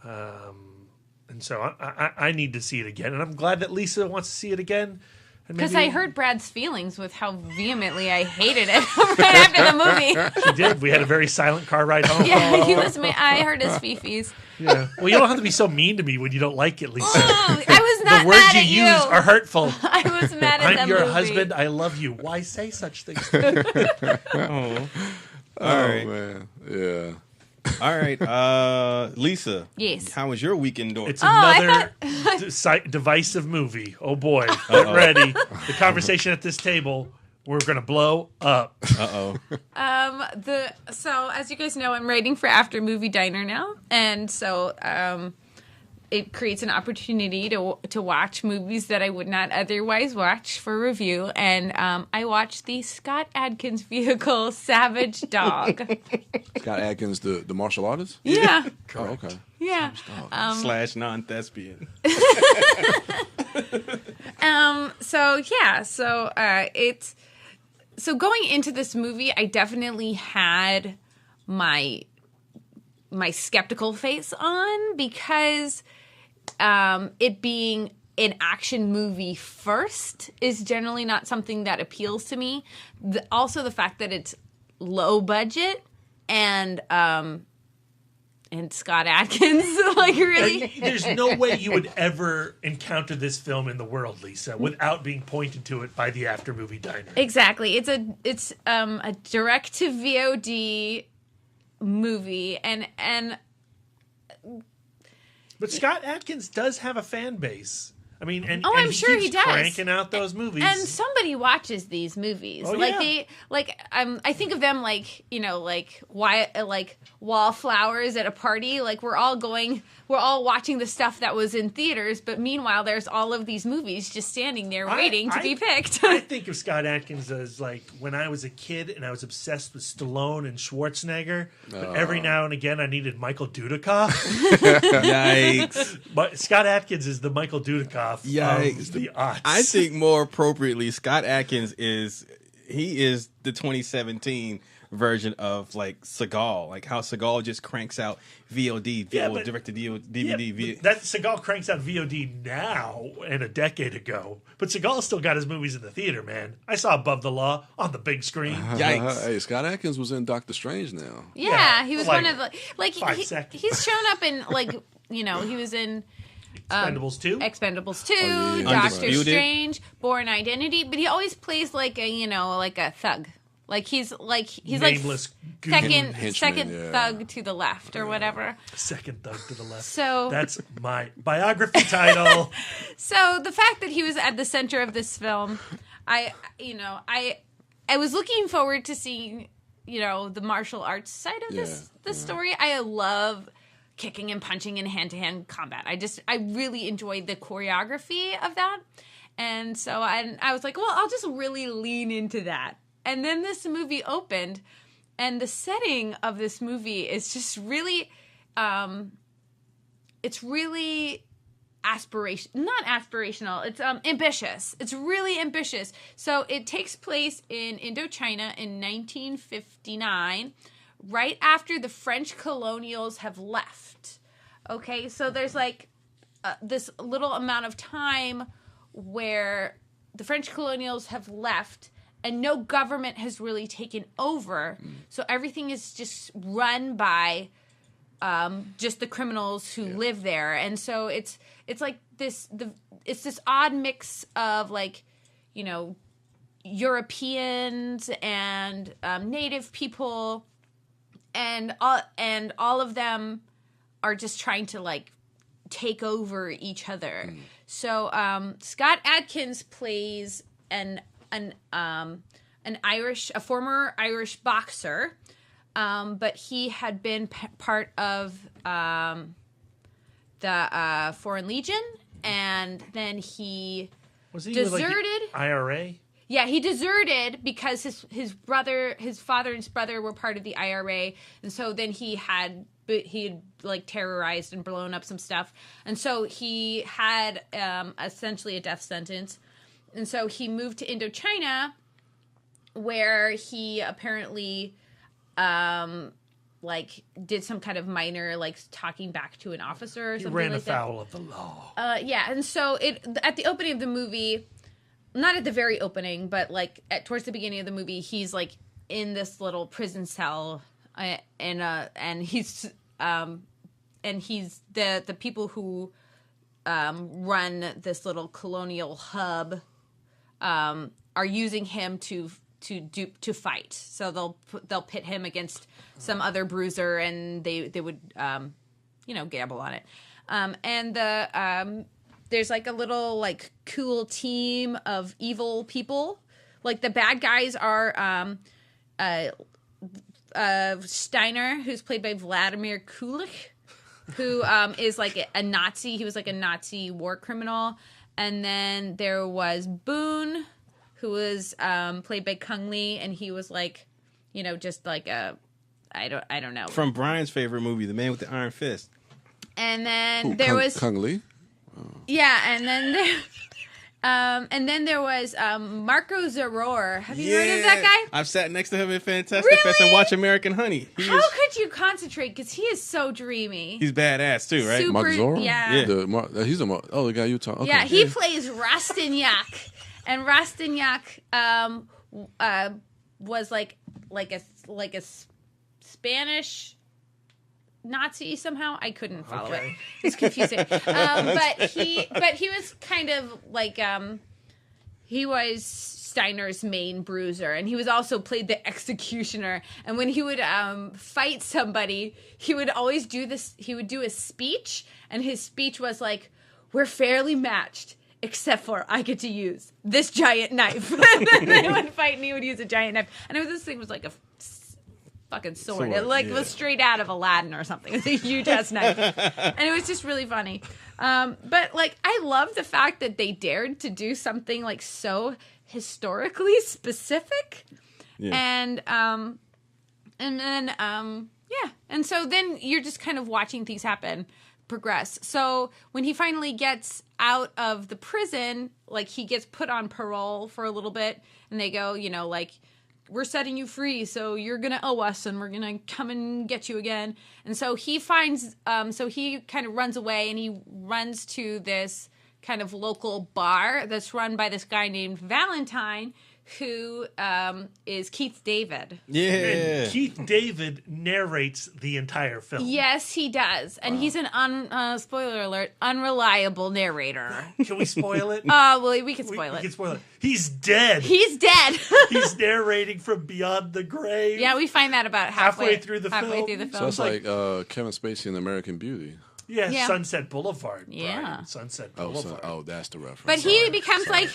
Speaker 12: And so I need to see it again. And I'm glad that Lisa wants to see it again.
Speaker 6: Because I heard Brad's feelings with how vehemently I hated it right after the movie.
Speaker 12: She did. We had a very silent car ride home.
Speaker 6: Yeah, he was. I heard his fifis.
Speaker 12: Yeah. Well, you don't have to be so mean to me when you don't like it, Lisa.
Speaker 6: Oh, I was not
Speaker 12: the words
Speaker 6: mad
Speaker 12: you
Speaker 6: at you
Speaker 12: use are hurtful.
Speaker 6: I was mad at
Speaker 12: I'm your
Speaker 6: movie.
Speaker 12: husband. I love you. Why say such things?
Speaker 7: Oh, right.
Speaker 8: Man. Yeah.
Speaker 7: All right, Lisa.
Speaker 6: Yes.
Speaker 7: How was your weekend doing?
Speaker 12: It's another divisive movie. Oh boy, get ready. The conversation at this table, we're gonna blow up.
Speaker 7: So
Speaker 6: as you guys know, I'm writing for After Movie Diner now, and so it creates an opportunity to watch movies that I would not otherwise watch for review. And I watched the Scott Atkins vehicle, Savage Dog.
Speaker 8: Scott Atkins, the martial artist?
Speaker 6: Yeah.
Speaker 8: Oh, okay.
Speaker 6: Yeah.
Speaker 7: / non-thespian.
Speaker 6: So going into this movie, I definitely had my skeptical face on because it being an action movie first is generally not something that appeals to me. Also, the fact that it's low budget and Scott Atkins, like really.
Speaker 12: There's no way you would ever encounter this film in the world, Lisa, without being pointed to it by the after movie diner.
Speaker 6: Exactly, it's a direct to VOD movie, and
Speaker 12: but Scott Atkins does have a fan base. I mean, and
Speaker 6: I'm
Speaker 12: he
Speaker 6: sure
Speaker 12: keeps
Speaker 6: he does.
Speaker 12: cranking out those movies.
Speaker 6: And somebody watches these movies.
Speaker 12: Oh,
Speaker 6: like
Speaker 12: yeah.
Speaker 6: I think of them like, like wallflowers at a party. Like we're all watching the stuff that was in theaters, but meanwhile there's all of these movies just standing there waiting to be picked.
Speaker 12: I think of Scott Atkins as like when I was a kid and I was obsessed with Stallone and Schwarzenegger, but every now and again I needed Michael Dudikoff.
Speaker 7: Yikes.
Speaker 12: But Scott Atkins is the Michael Dudikoff of the aughts.
Speaker 7: I think more appropriately, Scott Atkins is the 2017 version of like Seagal, like how Seagal just cranks out VOD, directed DVD.
Speaker 12: That Seagal cranks out VOD now and a decade ago, but Seagal still got his movies in the theater, man. I saw Above the Law on the big screen.
Speaker 7: Yikes!
Speaker 8: Hey, Scott Atkins was in Doctor Strange now.
Speaker 6: Yeah, he was
Speaker 12: like
Speaker 6: one of the he's shown up in he was in
Speaker 12: Expendables 2,
Speaker 6: Doctor
Speaker 7: Undisputed.
Speaker 6: Strange, Born Identity, but he always plays like a thug. Like he's
Speaker 12: nameless
Speaker 6: second
Speaker 8: henchman,
Speaker 6: thug to the left or whatever.
Speaker 12: Second thug to the left.
Speaker 6: So
Speaker 12: that's my biography title.
Speaker 6: So the fact that he was at the center of this film, I was looking forward to seeing the martial arts side of this story. I love kicking and punching and hand-to-hand combat. I really enjoyed the choreography of that. And so I was like, well, I'll just really lean into that. And then this movie opened, and the setting of this movie is just really, it's really not aspirational. It's ambitious. It's really ambitious. So it takes place in Indochina in 1959, right after the French colonials have left. Okay, so there's like this little amount of time where the French colonials have left and no government has really taken over. So everything is just run by just the criminals who live there. And so it's like this odd mix of Europeans and native people, and all of them are just trying to take over each other. So Scott Atkins plays a former Irish boxer, but he had been part of the Foreign Legion, and then he deserted.
Speaker 12: With, the IRA?
Speaker 6: Yeah, he deserted because his father and his brother were part of the IRA, and so then he had terrorized and blown up some stuff, and so he had essentially a death sentence, and so he moved to Indochina, where he apparently did some kind of minor talking back to an officer or something.
Speaker 12: He ran afoul of the law.
Speaker 6: Yeah, and so at the opening of the movie. Not at the very opening, but towards the beginning of the movie, he's in this little prison cell, and he's the people who run this little colonial hub are using him to fight. So they'll pit him against some other bruiser, and they would gamble on it, and there's a little cool team of evil people. The bad guys are Steiner, who's played by Vladimir Kulik. who is like a Nazi. He was like a Nazi war criminal. And then there was Boone, who was played by Kung Lee, and he was like, you know, just like a, I don't know.
Speaker 7: From Brian's favorite movie, The Man with the Iron Fist.
Speaker 6: And then there was
Speaker 8: Kung Lee.
Speaker 6: Yeah, and then there was Marco Zaror. Have you heard of that guy?
Speaker 7: I've sat next to him in Fantastic Fest and watched American Honey.
Speaker 6: How could you concentrate? Because he is so dreamy.
Speaker 7: He's badass too, right?
Speaker 6: Super,
Speaker 8: Mark Zorro?
Speaker 6: Yeah.
Speaker 8: He's the guy you talking. Okay.
Speaker 6: Yeah, he plays Rastignac, and Rastignac was like a Spanish Nazi somehow. I couldn't follow it. It's confusing. But he was kind of like he was Steiner's main bruiser, and he was also played the executioner. And when he would fight somebody, he would always do this. He would do a speech, and his speech was like, "We're fairly matched, except for I get to use this giant knife." And then they would fight, and he would use a giant knife. And this thing was like a fucking sword. It was straight out of Aladdin or something. It's a huge ass knife, and it was just really funny. But like, I love the fact that they dared to do something like so historically specific, and so then you're just kind of watching things progress. So when he finally gets out of the prison, like he gets put on parole for a little bit, and they go, you know, like, we're setting you free, so you're going to owe us, and we're going to come and get you again. And so he finds, so he kind of runs away, and he runs to this kind of local bar that's run by this guy named Valentine, who is Keith David.
Speaker 12: Yeah. And Keith David narrates the entire film.
Speaker 6: Yes, he does. And he's an, spoiler alert, unreliable narrator.
Speaker 12: Can we spoil it?
Speaker 6: Well, we can spoil it.
Speaker 12: We can spoil it. He's dead.
Speaker 6: He's dead.
Speaker 12: He's narrating from beyond the grave.
Speaker 6: Yeah, we find that about halfway
Speaker 12: through the film.
Speaker 8: So it's like Kevin Spacey in American Beauty.
Speaker 12: Yeah, Sunset Boulevard.
Speaker 6: Yeah,
Speaker 12: Brian. Sunset Boulevard.
Speaker 8: That's the reference.
Speaker 6: But he becomes like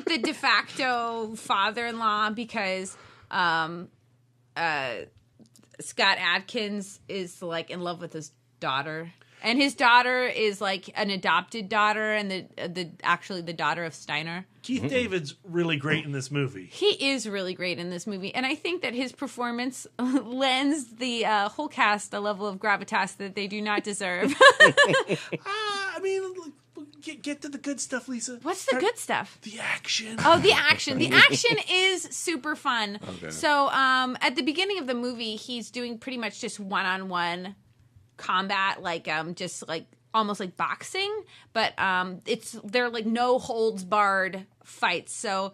Speaker 6: the de facto father-in-law because Scott Atkins is like in love with his daughter, and his daughter is like an adopted daughter, and the daughter of Steiner.
Speaker 12: Keith David's really great in this movie.
Speaker 6: He is really great in this movie, and I think that his performance lends the whole cast a level of gravitas that they do not deserve.
Speaker 12: I mean, get to the good stuff, Lisa.
Speaker 6: What's the good stuff?
Speaker 12: The action.
Speaker 6: Oh, the action. The action is super fun.
Speaker 8: Okay.
Speaker 6: So at the beginning of the movie, he's doing pretty much just one-on-one combat, like just like almost like boxing, but they're like no holds barred fights. So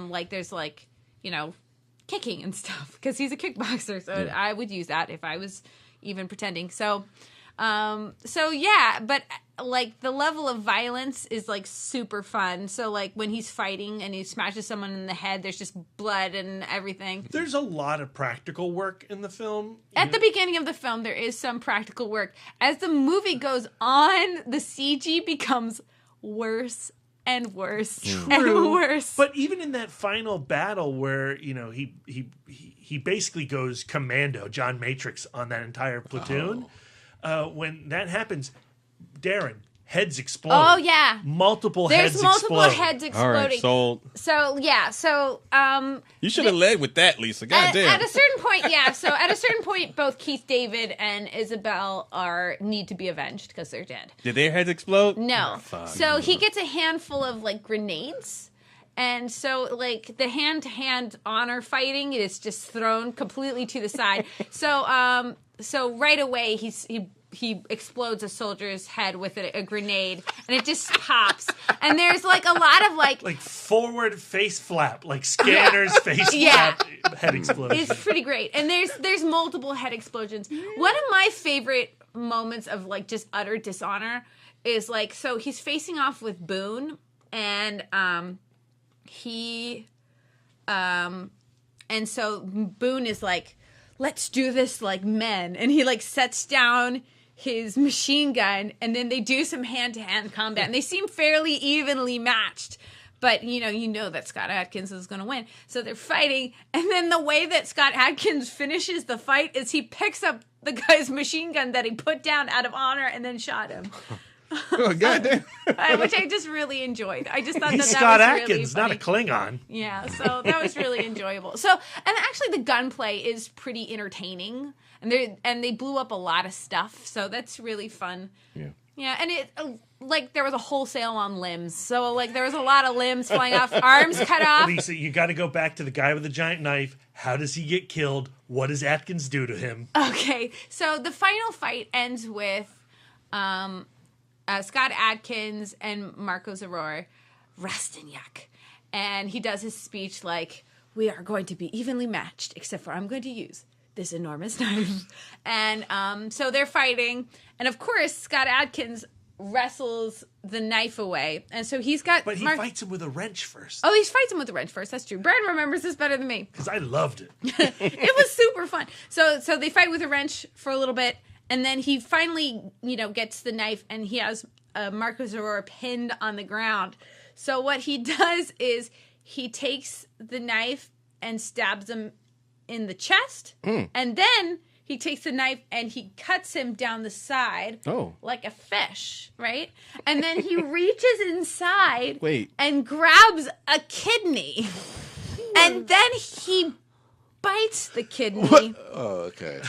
Speaker 6: like there's like, you know, kicking and stuff because he's a kickboxer. So I would use that if I was even pretending. So yeah, but like the level of violence is like super fun. So like when he's fighting and he smashes someone in the head, there's just blood and everything.
Speaker 12: There's a lot of practical work in the film.
Speaker 6: At the beginning of the film, there is some practical work. As the movie goes on, the CG becomes worse and worse and worse.
Speaker 12: But even in that final battle where, you know, he basically goes commando, John Matrix on that entire platoon. When that happens, Darren, heads explode.
Speaker 6: Oh yeah,
Speaker 12: There's multiple
Speaker 6: heads exploding.
Speaker 7: All right, sold.
Speaker 6: So yeah,
Speaker 7: you should have led with that, Lisa. Goddamn.
Speaker 6: At a certain point, yeah. So at a certain point, both Keith David and Isabel need to be avenged because they're dead.
Speaker 7: Did their heads explode?
Speaker 6: No. So he gets a handful of like grenades. And so, like, the hand-to-hand honor fighting is just thrown completely to the side. So right away, he explodes a soldier's head with a grenade, and it just pops. And there's, like, a lot of, like
Speaker 12: forward face flap, like Scanner's face flap head explosion.
Speaker 6: It's pretty great. And there's multiple head explosions. One of my favorite moments of, like, just utter dishonor is, like, so he's facing off with Boone, and, and so Boone is like, let's do this like men, and he like sets down his machine gun, and then they do some hand-to-hand combat, and they seem fairly evenly matched, But you know that Scott Atkins is going to win. So they're fighting, and then the way that Scott Atkins finishes the fight is he picks up the guy's machine gun that he put down out of honor and then shot him.
Speaker 7: Oh, goddamn.
Speaker 6: Which I just really enjoyed. I just thought
Speaker 12: He's
Speaker 6: that
Speaker 12: Scott
Speaker 6: was
Speaker 12: Atkins,
Speaker 6: really funny.
Speaker 12: not a Klingon.
Speaker 6: Yeah, so that was really enjoyable. So, and actually the gunplay is pretty entertaining, and they blew up a lot of stuff, so that's really fun.
Speaker 7: Yeah.
Speaker 6: Yeah, and it like there was a wholesale on limbs, so like there was a lot of limbs flying off, arms cut off.
Speaker 12: Lisa, you got to go back to the guy with the giant knife. How does he get killed? What does Atkins do to him?
Speaker 6: Okay, so the final fight ends with Scott Atkins and Marco Zaror Rastignac, and he does his speech like, "We are going to be evenly matched, except for I'm going to use this enormous knife." And so they're fighting, and of course Scott Atkins wrestles the knife away, and so he's got.
Speaker 12: But he fights him with a wrench first.
Speaker 6: Oh, he fights him with a wrench first. That's true. Brad remembers this better than me
Speaker 12: because I loved it.
Speaker 6: It was super fun. So they fight with a wrench for a little bit, and then he finally gets the knife, and he has Marco Zaror pinned on the ground. So what he does is he takes the knife and stabs him in the chest, and then he takes the knife and he cuts him down the side like a fish, right? And then he reaches inside and grabs a kidney, and then he bites the kidney.
Speaker 8: What? Oh, okay.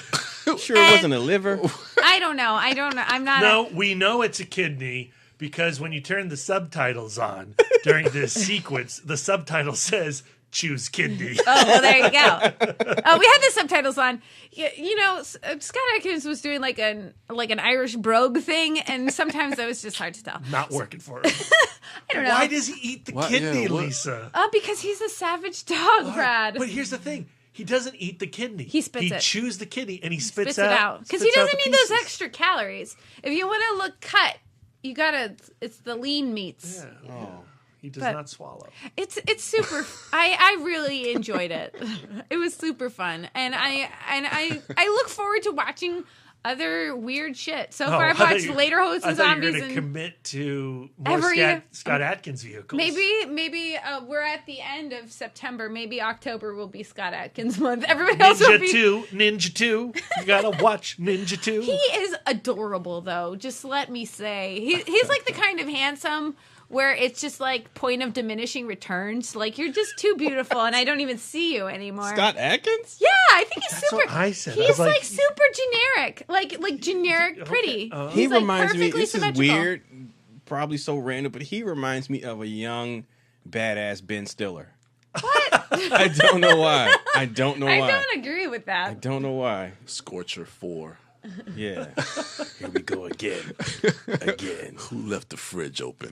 Speaker 7: Sure it wasn't a liver?
Speaker 6: I don't know. I'm not.
Speaker 12: No, we know it's a kidney because when you turn the subtitles on during this sequence, the subtitle says, "Choose kidney."
Speaker 6: Oh, well, there you go. Oh, we had the subtitles on. Scott Atkins was doing like an Irish brogue thing, and sometimes that was just hard to tell.
Speaker 12: Not working for him.
Speaker 6: I don't know.
Speaker 12: Why does he eat the kidney, Lisa?
Speaker 6: Oh, because he's a savage dog, Brad.
Speaker 12: But here's the thing. He doesn't eat the kidney.
Speaker 6: He spits it.
Speaker 12: He chews the kidney and he spits
Speaker 6: it out. Because he doesn't need those extra calories. If you want to look cut, you gotta, it's the lean meats.
Speaker 12: Yeah. Oh. He does not swallow.
Speaker 6: It's super. I really enjoyed it. It was super fun, and I look forward to watching other weird shit. So far, I've watched Later Hosts and Zombies.
Speaker 12: You're going to
Speaker 6: and
Speaker 12: commit to more Scott Atkins vehicles.
Speaker 6: Maybe we're at the end of September. Maybe October will be Scott Atkins month. Everybody else will be
Speaker 12: Ninja 2. You gotta watch Ninja 2.
Speaker 6: He is adorable, though. Just let me say, he's like the kind of handsome where it's just like point of diminishing returns. Like, you're just too beautiful and I don't even see you anymore.
Speaker 7: Scott Atkins?
Speaker 6: Yeah, I think he's super.
Speaker 12: What I said.
Speaker 6: He's like super generic. Like generic pretty.
Speaker 12: Okay.
Speaker 7: He
Speaker 6: He's
Speaker 7: reminds me, this
Speaker 6: symmetrical.
Speaker 7: is weird, probably so random, but he reminds me of a young, badass Ben Stiller.
Speaker 6: What?
Speaker 7: I don't know why. I don't know why.
Speaker 6: I don't agree with that.
Speaker 7: I don't know why.
Speaker 8: Scorcher 4.
Speaker 7: Yeah. Here we go again. Again.
Speaker 8: Who left the fridge open?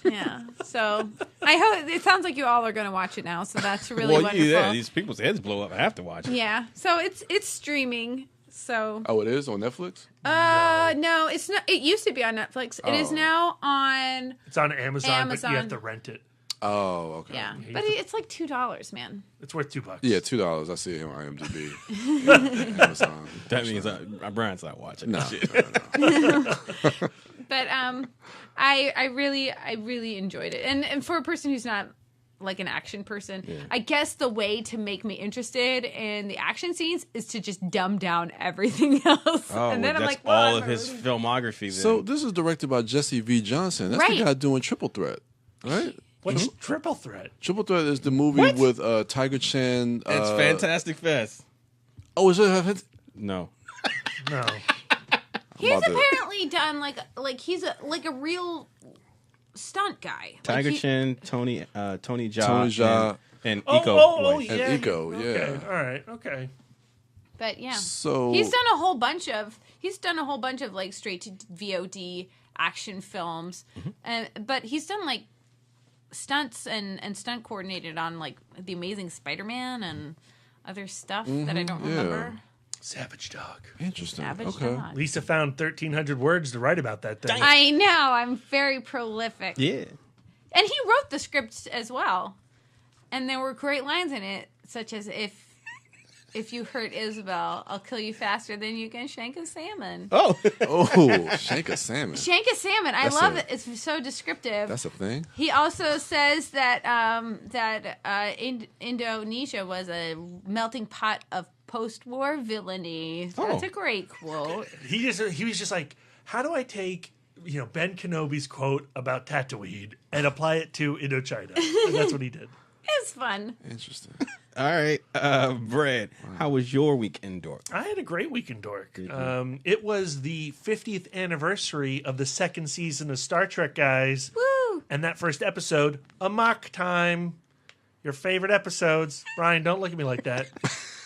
Speaker 6: Yeah. So I hope it sounds like you all are going to watch it now. So that's really wonderful.
Speaker 7: Yeah, these people's heads blow up. I have to watch it.
Speaker 6: Yeah. So it's streaming. So
Speaker 8: it is on Netflix?
Speaker 6: No, it's not. It used to be on Netflix. It is now on.
Speaker 12: It's on Amazon, but you have to rent it.
Speaker 8: Oh, okay.
Speaker 6: Yeah, but it's like $2, man.
Speaker 12: It's worth $2.
Speaker 8: Yeah, $2. I see it on IMDb. Amazon.
Speaker 7: That means Brian's not watching that shit.
Speaker 6: No. But I really enjoyed it, and for a person who's not like an action person, I guess the way to make me interested in the action scenes is to just dumb down everything else.
Speaker 7: Oh,
Speaker 6: and then I'm
Speaker 7: that's
Speaker 6: like, well,
Speaker 7: all of his filmography. Then.
Speaker 8: So this is directed by Jesse V. Johnson. That's the guy doing Triple Threat, right?
Speaker 12: What's Triple Threat?
Speaker 8: Triple Threat is the movie with Tiger Chan.
Speaker 7: It's Fantastic Fest.
Speaker 8: Oh, is it?
Speaker 7: No.
Speaker 12: No.
Speaker 6: He's apparently done like he's a real stunt guy.
Speaker 7: Tiger Chan, Tony Jaa, and Iko.
Speaker 12: Yeah.
Speaker 8: And Iko,
Speaker 12: Okay. All right. Okay.
Speaker 6: But yeah,
Speaker 8: so
Speaker 6: he's done a whole bunch of like straight to VOD action films, but he's done like stunts and stunt coordinated on like The Amazing Spider-Man and other stuff that I don't remember.
Speaker 12: Savage Dog.
Speaker 8: Interesting.
Speaker 6: Savage Dog.
Speaker 12: Lisa found 1,300 words to write about that thing.
Speaker 6: I know. I'm very prolific.
Speaker 7: Yeah.
Speaker 6: And he wrote the script as well. And there were great lines in it, such as if if you hurt Isabel, I'll kill you faster than you can shank a salmon.
Speaker 7: Oh,
Speaker 8: shank a salmon.
Speaker 6: Shank a salmon. I love it. It's so descriptive.
Speaker 8: That's a thing.
Speaker 6: He also says that Indonesia was a melting pot of post-war villainy. That's a great quote.
Speaker 12: He was just like, how do I take Ben Kenobi's quote about Tatooine and apply it to Indochina? And that's what he did.
Speaker 6: It's fun.
Speaker 8: Interesting.
Speaker 7: All right, Brad, how was your weekend, Dork?
Speaker 12: I had a great weekend, Dork. It was the 50th anniversary of the second season of Star Trek, guys.
Speaker 6: Woo!
Speaker 12: And that first episode, Amok Time. Your favorite episodes. Brian, don't look at me like that.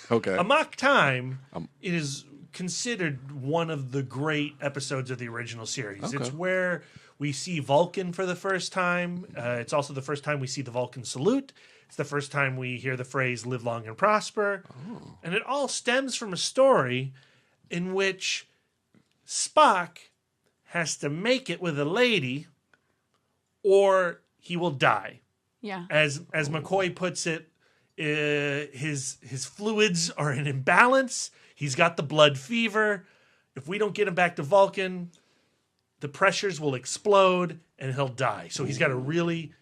Speaker 8: Okay.
Speaker 12: Amok Time is considered one of the great episodes of the original series.
Speaker 8: Okay.
Speaker 12: It's where we see Vulcan for the first time. It's also the first time we see the Vulcan salute. It's the first time we hear the phrase "live long and prosper."
Speaker 8: Oh.
Speaker 12: And it all stems from a story in which Spock has to make it with a lady or he will die.
Speaker 6: Yeah.
Speaker 12: As McCoy puts it, his fluids are in imbalance. He's got the blood fever. If we don't get him back to Vulcan, the pressures will explode and he'll die. So he's got a really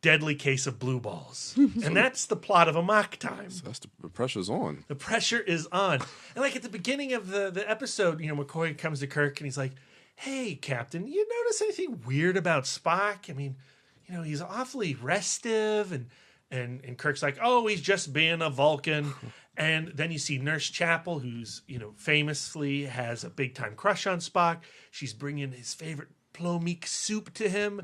Speaker 12: deadly case of blue balls. And that's the plot of Amok Time.
Speaker 8: So the pressure's on.
Speaker 12: The pressure is on. And like at the beginning of the episode, McCoy comes to Kirk and he's like, "Hey, Captain, you notice anything weird about Spock? I mean, he's awfully restive." And Kirk's like, "Oh, he's just being a Vulcan." And then you see Nurse Chapel, who's, famously has a big time crush on Spock. She's bringing his favorite plomeek soup to him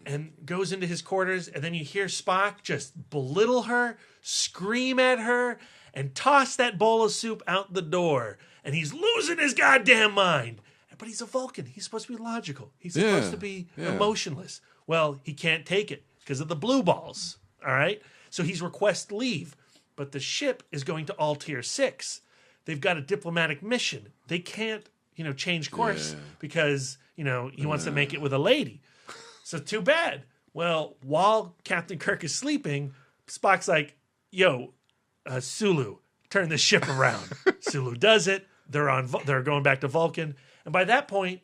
Speaker 12: and goes into his quarters. And then you hear Spock just belittle her, scream at her, and toss that bowl of soup out the door. And he's losing his goddamn mind. But he's a Vulcan. He's supposed to be logical. He's supposed to be emotionless. Well, he can't take it because of the blue balls. All right? So he's request leave. But the ship is going to Altier 6. They've got a diplomatic mission. They can't, change course because, he wants to make it with a lady. So too bad. Well, while Captain Kirk is sleeping, Spock's like, "Yo, Sulu, turn the ship around." Sulu does it. They're going back to Vulcan. And by that point,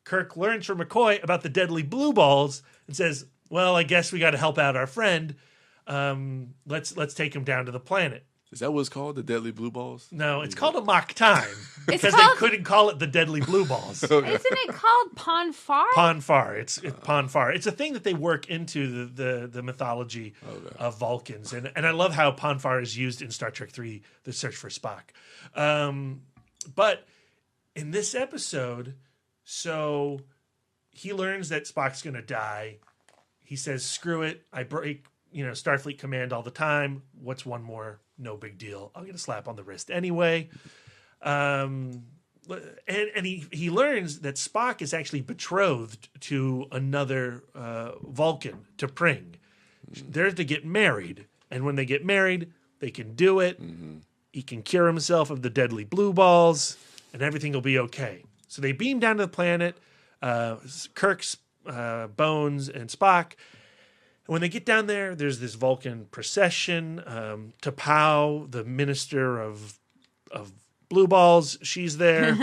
Speaker 12: Kirk learns from McCoy about the deadly blue balls and says, "Well, I guess we got to help out our friend. Let's take him down to the planet."
Speaker 8: Is that what it's called? The deadly blue balls?
Speaker 12: No, it's called Amok Time because they couldn't call it the deadly blue balls.
Speaker 6: Isn't it called Ponfar?
Speaker 12: Ponfar. It's Ponfar. It's a thing that they work into the mythology of Vulcans, and I love how Ponfar is used in Star Trek 3: The Search for Spock. But in this episode, so he learns that Spock's going to die. He says, "Screw it. I break Starfleet command all the time. What's one more? No big deal. I'll get a slap on the wrist anyway." And he learns that Spock is actually betrothed to another Vulcan, to Pring. They're to get married. And when they get married, they can do it. Mm-hmm. He can cure himself of the deadly blue balls, and everything will be okay. So they beam down to the planet, Kirk's, Bones, and Spock. And when they get down there, there's this Vulcan procession. T'Pau, the minister of blue balls, she's there.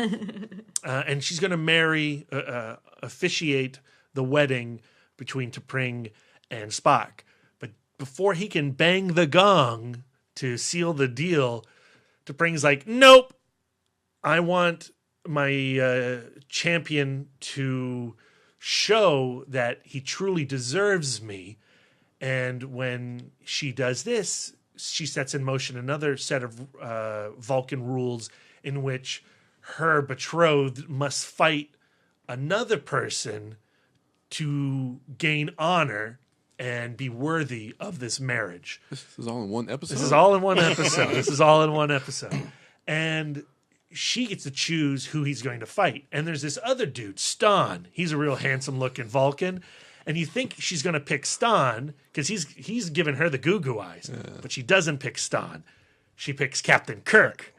Speaker 12: And she's going to officiate the wedding between T'Pring and Spock. But before he can bang the gong to seal the deal, T'Pring's like, "Nope, I want my champion to show that he truly deserves me." And when she does this, she sets in motion another set of Vulcan rules in which her betrothed must fight another person to gain honor and be worthy of this marriage.
Speaker 8: This is all in one episode?
Speaker 12: This is all in one episode. And she gets to choose who he's going to fight. And there's this other dude, Stan. He's a real handsome-looking Vulcan. And you think she's going to pick Stan because he's giving her the goo-goo eyes. Yeah. But she doesn't pick Stan. She picks Captain Kirk.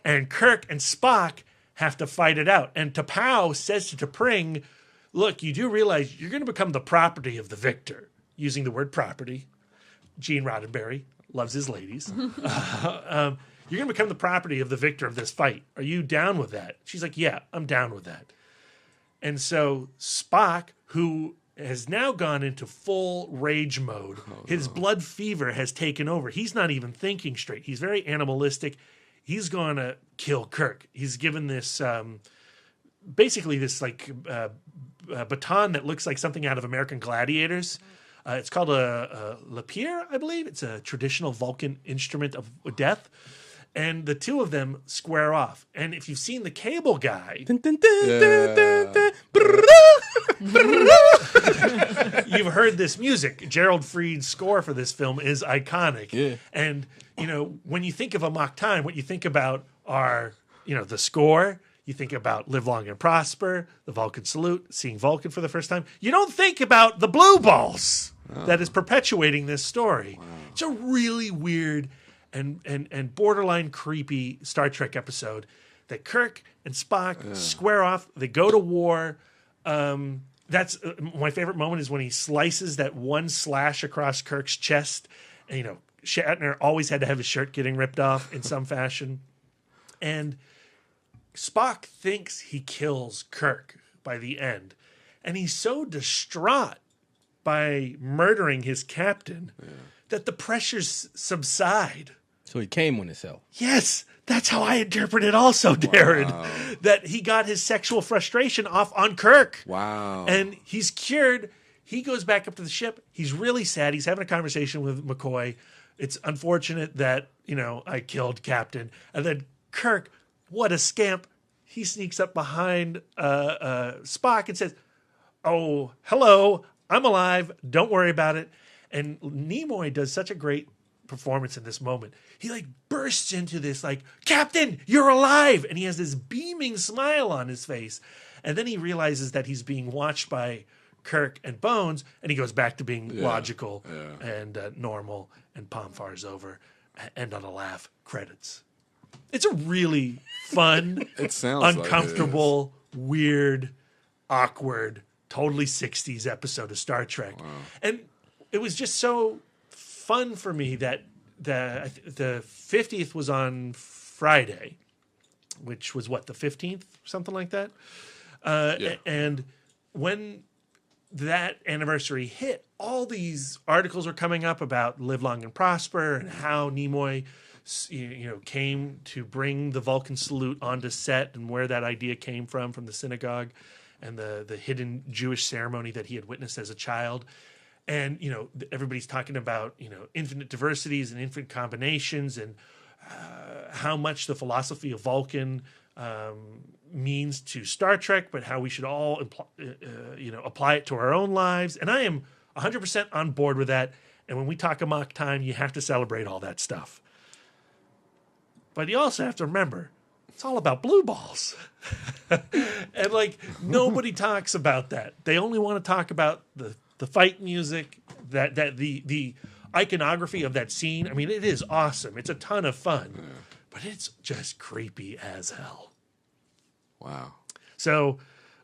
Speaker 12: And Kirk and Spock have to fight it out. And T'Pau says to T'Pring, "Look, you do realize you're going to become the property of the victor." Using the word property. Gene Roddenberry loves his ladies. You're going to become the property of the victor of this fight. Are you down with that? She's like, yeah, I'm down with that. And so Spock, who has now gone into full rage mode, his blood fever has taken over. He's not even thinking straight. He's very animalistic. He's going to kill Kirk. He's given this, basically this like baton that looks like something out of American Gladiators. It's called a lapierre, I believe. It's a traditional Vulcan instrument of death. And the two of them square off. And if you've seen the Cable Guy, you've heard this music. Gerald Fried's score for this film is iconic.
Speaker 7: Yeah.
Speaker 12: And, you know, when you think of Amok Time, what you think about are, you know, the score. You think about Live Long and Prosper, the Vulcan Salute, seeing Vulcan for the first time. You don't think about the blue balls that is perpetuating this story. Wow. It's a really weird and borderline creepy Star Trek episode that Kirk and Spock square off. They go to war. That's my favorite moment is when he slices that one slash across Kirk's chest. And, you know, Shatner always had to have his shirt getting ripped off in some fashion. And Spock thinks he kills Kirk by the end. And he's so distraught by murdering his captain that the pressures subside.
Speaker 7: So he came on himself.
Speaker 12: Yes, that's how I interpret it also, Darren. Wow. That he got his sexual frustration off on Kirk.
Speaker 8: Wow.
Speaker 12: And he's cured. He goes back up to the ship. He's really sad. He's having a conversation with McCoy. It's unfortunate that, you know, I killed Captain. And then Kirk, what a scamp. He sneaks up behind Spock and says, "Oh, hello, I'm alive. Don't worry about it." And Nimoy does such a great performance in this moment. He like bursts into this like, "Captain, you're alive." And he has this beaming smile on his face. And then he realizes that he's being watched by Kirk and Bones. And he goes back to being logical and normal. And Pomfar's over. End on a laugh. Credits. It's a really fun,
Speaker 8: it sounds
Speaker 12: uncomfortable, weird, awkward, totally 60s episode of Star Trek. Wow. And it was just so fun for me that the 50th was on Friday, which was what, the 15th? Something like that? And when that anniversary hit, all these articles were coming up about Live Long and Prosper and how Nimoy came to bring the Vulcan Salute onto set and where that idea came from the synagogue and the hidden Jewish ceremony that he had witnessed as a child. And, you know, everybody's talking about, you know, infinite diversities and infinite combinations and how much the philosophy of Vulcan means to Star Trek, but how we should all, apply it to our own lives. And I am 100% on board with that. And when we talk Amok Time, you have to celebrate all that stuff. But you also have to remember, it's all about blue balls. And, like, nobody talks about that. They only want to talk about the fight music, that the iconography of that scene. I mean, it is awesome. It's a ton of fun. But it's just creepy as hell.
Speaker 8: Wow. So,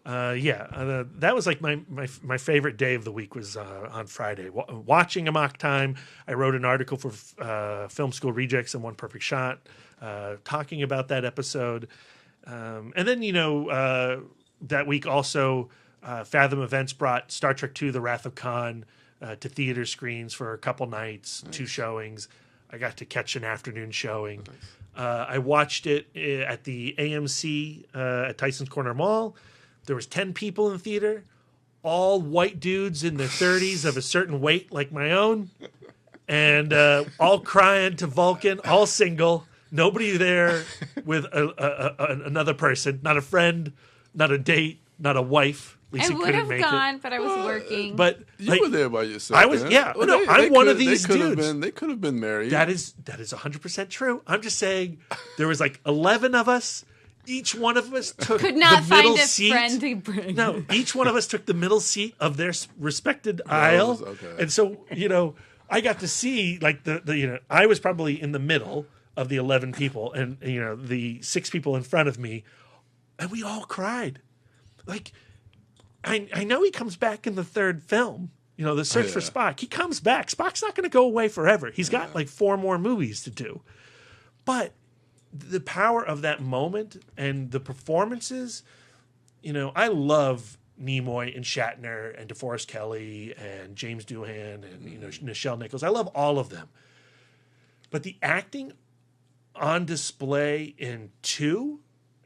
Speaker 12: that was like my favorite day of the week was on Friday. Watching Amok Time. I wrote an article for Film School Rejects and One Perfect Shot talking about that episode. And then, that week also Fathom Events brought Star Trek II, The Wrath of Khan to theater screens for a couple nights, 2 showings. I got to catch an afternoon showing. Nice. I watched it at the AMC at Tyson's Corner Mall. There was 10 people in the theater, all white dudes in their 30s of a certain weight like my own, and all crying to Vulcan, all single. Nobody there with another person, not a friend, not a date, not a wife.
Speaker 6: I would have gone, but I was working.
Speaker 8: But you were there by yourself.
Speaker 12: I was, I'm one of these dudes.
Speaker 8: They could have been married.
Speaker 12: That is 100% true. I'm just saying there was like 11 of us. Each one of us took
Speaker 6: could not
Speaker 12: the middle
Speaker 6: find a
Speaker 12: seat.
Speaker 6: friend to bring.
Speaker 12: No, each one of us took the middle seat of their respected aisle.
Speaker 8: Okay.
Speaker 12: And so, I got to see like I was probably in the middle of the 11 people and the 6 people in front of me, and we all cried. Like, I know he comes back in the 3rd film, The Search for Spock. He comes back. Spock's not going to go away forever. He's got like 4 more movies to do. But the power of that moment and the performances. You know, I love Nimoy and Shatner and DeForest Kelley and James Doohan and Nichelle Nichols. I love all of them. But the acting on display in 2,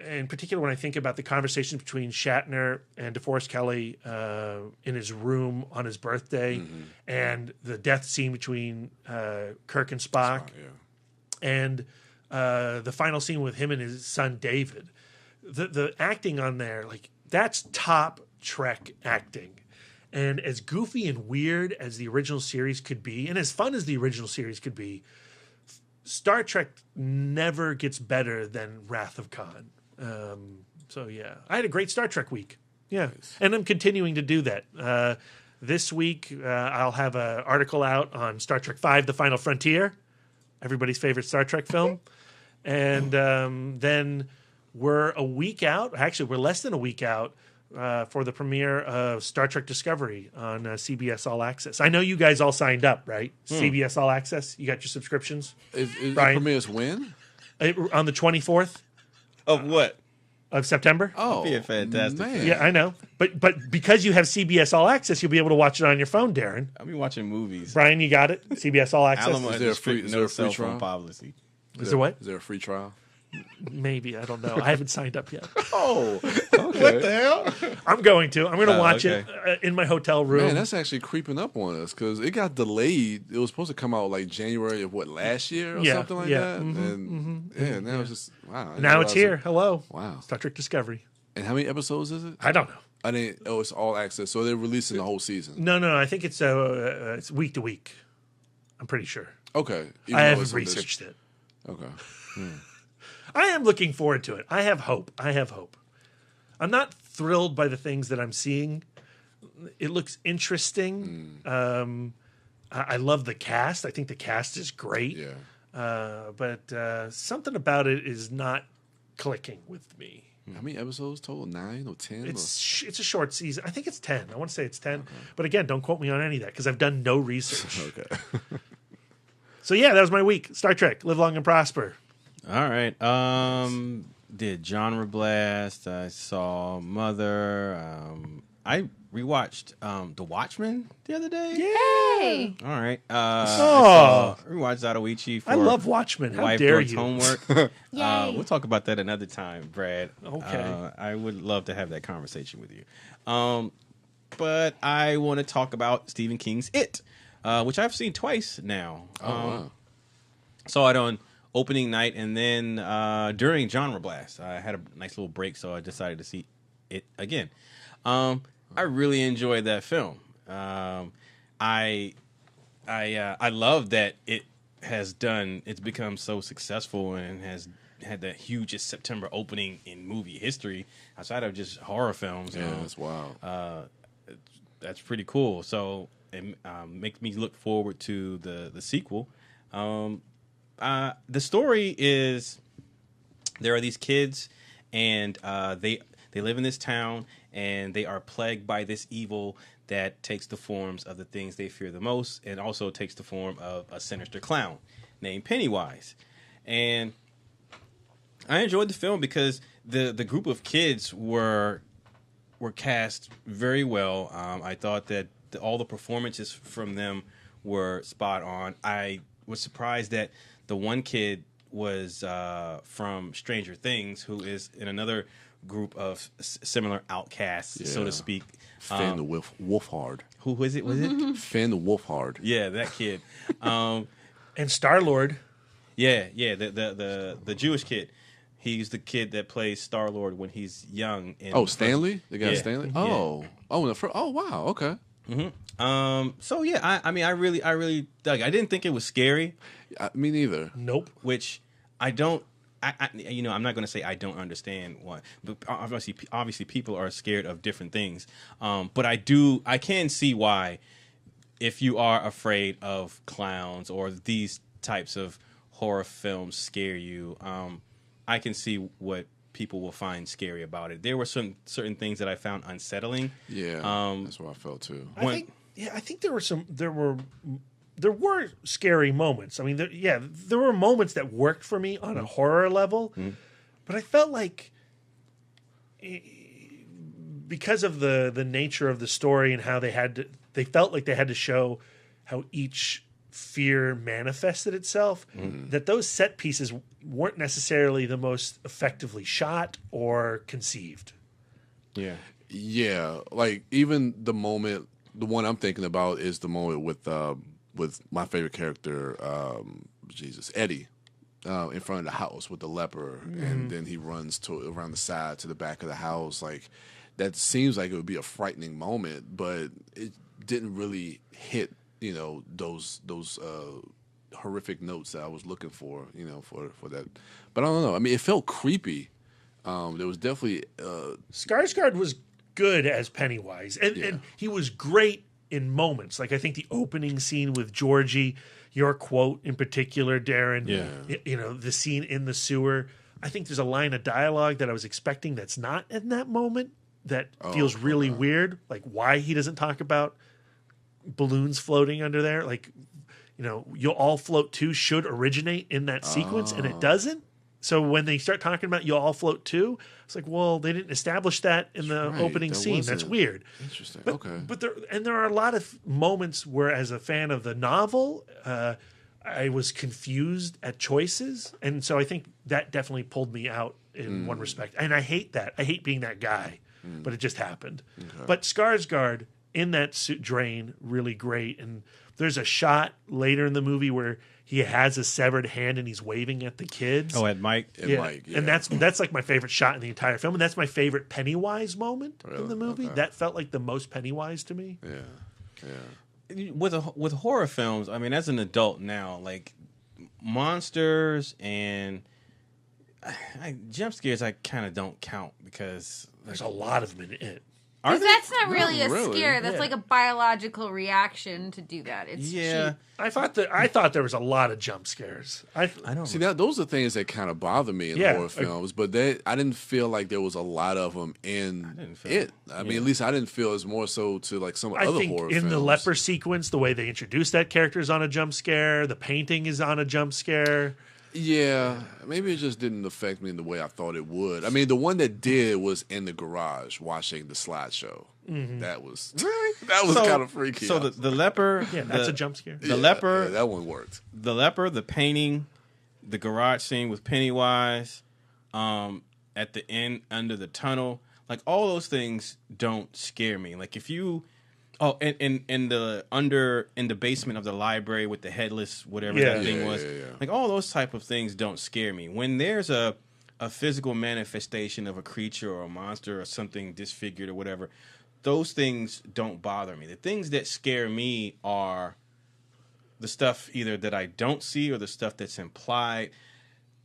Speaker 12: in particular when I think about the conversations between Shatner and DeForest Kelley in his room on his birthday, and the death scene between Kirk and Spock, and the final scene with him and his son David. The acting on there, like, that's top Trek acting. And as goofy and weird as the original series could be, and as fun as the original series could be, Star Trek never gets better than Wrath of Khan. So yeah, I had a great Star Trek week. Yeah, and I'm continuing to do that. This week, I'll have an article out on Star Trek V: The Final Frontier, everybody's favorite Star Trek film. And then we're a week out. Actually, we're less than a week out for the premiere of Star Trek Discovery on CBS All Access. I know you guys all signed up, right? CBS All Access. You got your subscriptions.
Speaker 8: It premieres when?
Speaker 12: On the 24th.
Speaker 7: Of what?
Speaker 12: Of September.
Speaker 8: Oh,
Speaker 7: that'd be a fantastic.
Speaker 8: Man.
Speaker 12: Yeah, I know. But because you have CBS All Access, you'll be able to watch it on your phone, Darren.
Speaker 7: I'll be watching movies.
Speaker 12: Brian, you got it? CBS All Access?
Speaker 7: Alamo
Speaker 8: Is there a free trial?
Speaker 7: policy.
Speaker 12: Is there what?
Speaker 8: Is there a free trial?
Speaker 12: Maybe. I don't know. I haven't signed up yet.
Speaker 8: Oh, okay.
Speaker 7: What the hell?
Speaker 12: I'm going to. I'm going to watch it in my hotel room.
Speaker 8: Man, that's actually creeping up on us because it got delayed. It was supposed to come out like January of last year or something like that. And now it's just, wow.
Speaker 12: Now it's here. Hello.
Speaker 8: Wow.
Speaker 12: Star Trek Discovery.
Speaker 8: And how many episodes is it?
Speaker 12: I don't know.
Speaker 8: It's all access. So they're releasing the whole season.
Speaker 12: No. I think it's week to week. I'm pretty sure.
Speaker 8: Okay.
Speaker 12: I haven't researched it.
Speaker 8: Okay.
Speaker 12: I am looking forward to it. I have hope. I'm not thrilled by the things that I'm seeing. It looks interesting. I love the cast. I think the cast is great.
Speaker 8: Yeah.
Speaker 12: But something about it is not clicking with me.
Speaker 8: How many episodes total? 9 or 10?
Speaker 12: It's a short season. I think it's 10. I want to say it's 10. Okay. But again, don't quote me on any of that because I've done no research.
Speaker 8: Okay.
Speaker 12: So yeah, that was my week. Star Trek. Live long and prosper.
Speaker 7: All right. Did Genre Blast. I saw Mother. I rewatched The Watchmen the other day.
Speaker 6: Yay!
Speaker 7: All right. Rewatched Zatoichi for
Speaker 12: I love Watchmen. How
Speaker 7: Wife
Speaker 12: dare
Speaker 7: Dork's
Speaker 12: you?
Speaker 7: Homework.
Speaker 6: Yay.
Speaker 7: We'll talk about that another time, Brad.
Speaker 12: Okay.
Speaker 7: I would love to have that conversation with you. But I want to talk about Stephen King's It, which I've seen twice now.
Speaker 8: Wow.
Speaker 7: Saw it on opening night, and then during Genre Blast, I had a nice little break, so I decided to see it again. I really enjoyed that film. I love that it's become so successful and has had the hugest September opening in movie history outside of just horror films.
Speaker 8: Yeah, that's wild.
Speaker 7: That's pretty cool. So it makes me look forward to the sequel. The story is there are these kids, and they live in this town, and they are plagued by this evil that takes the forms of the things they fear the most, and also takes the form of a sinister clown named Pennywise. And I enjoyed the film because the group of kids were cast very well. I thought that all the performances from them were spot on. I was surprised that the one kid was from Stranger Things, who is in another group of similar outcasts, so to speak.
Speaker 8: Finn Wolfhard.
Speaker 7: Who was it? Was it
Speaker 8: Finn Wolfhard?
Speaker 7: Yeah, that kid.
Speaker 12: And Star-Lord.
Speaker 7: Yeah, the Jewish kid. He's the kid that plays Star-Lord when he's young.
Speaker 8: Stanley? The guy Stanley? Oh.
Speaker 7: Yeah.
Speaker 8: Oh, wow. Okay.
Speaker 7: Mm-hmm. So yeah, I mean, I really dug it. I didn't think it was scary.
Speaker 8: Me neither.
Speaker 12: Nope.
Speaker 7: Which I don't. I'm not going to say I don't understand why, but obviously people are scared of different things. But I can see why, if you are afraid of clowns or these types of horror films scare you, I can see what people will find scary about it. There were certain things that I found unsettling.
Speaker 8: Yeah, that's what I felt too.
Speaker 12: I think there were there were scary moments. I mean, there were moments that worked for me on a horror level, but I felt like because of the nature of the story and how they felt like they had to show how each fear manifested itself, that those set pieces weren't necessarily the most effectively shot or conceived.
Speaker 8: Yeah, like even the moment, the one I'm thinking about is the moment with my favorite character, Eddie, in front of the house with the leper, and then he runs around the side to the back of the house. Like, that seems like it would be a frightening moment, but it didn't really hit, those horrific notes that I was looking for, for that. But I don't know. I mean, it felt creepy. There was definitely
Speaker 12: Skarsgård was good as Pennywise, and he was great in moments. Like, I think the opening scene with Georgie, your quote in particular, Darren, the scene in the sewer. I think there's a line of dialogue that I was expecting that's not in that moment that feels really weird. Like, why he doesn't talk about balloons floating under there. Like, You'll All Float Too should originate in that sequence, and it doesn't. So when they start talking about You'll All Float Too, it's like, well, they didn't establish that in the opening scene. That's weird.
Speaker 8: Interesting.
Speaker 12: But there are a lot of moments where, as a fan of the novel, I was confused at choices, and so I think that definitely pulled me out in one respect. And I hate that. I hate being that guy, but it just happened. But Skarsgård in that drain, really great. And there's a shot later in the movie where he has a severed hand and he's waving at the kids.
Speaker 7: Oh, at Mike?
Speaker 8: Mike,
Speaker 12: And that's like my favorite shot in the entire film. And that's my favorite Pennywise moment in the movie. That felt like the most Pennywise to me.
Speaker 7: With horror films, I mean, as an adult now, like monsters and jump scares, I kind of don't count because
Speaker 12: there's a lot of them in it.
Speaker 6: Because that's not really a scare. That's like a biological reaction to do that. It's cheap.
Speaker 12: I thought there was a lot of jump scares. I don't
Speaker 8: see that. Those are things that kind of bother me in horror films, but I didn't feel like there was a lot of them in it. I mean, at least I didn't feel as more so to like some other horror films.
Speaker 12: In the leper sequence, the way they introduced that character is on a jump scare. The painting is on a jump scare.
Speaker 8: Yeah, maybe it just didn't affect me in the way I thought it would. I mean, the one that did was in the garage watching the slideshow. That was kind of freaky.
Speaker 7: So the leper,
Speaker 12: that's a jump scare.
Speaker 7: The leper,
Speaker 8: that one worked.
Speaker 7: The leper, the painting, the garage scene with Pennywise, at the end under the tunnel, like all those things don't scare me. Like if you. Oh, in the basement of the library with the headless whatever that thing was. Like all those type of things don't scare me. When there's a physical manifestation of a creature or a monster or something disfigured or whatever, those things don't bother me. The things that scare me are the stuff either that I don't see or the stuff that's implied.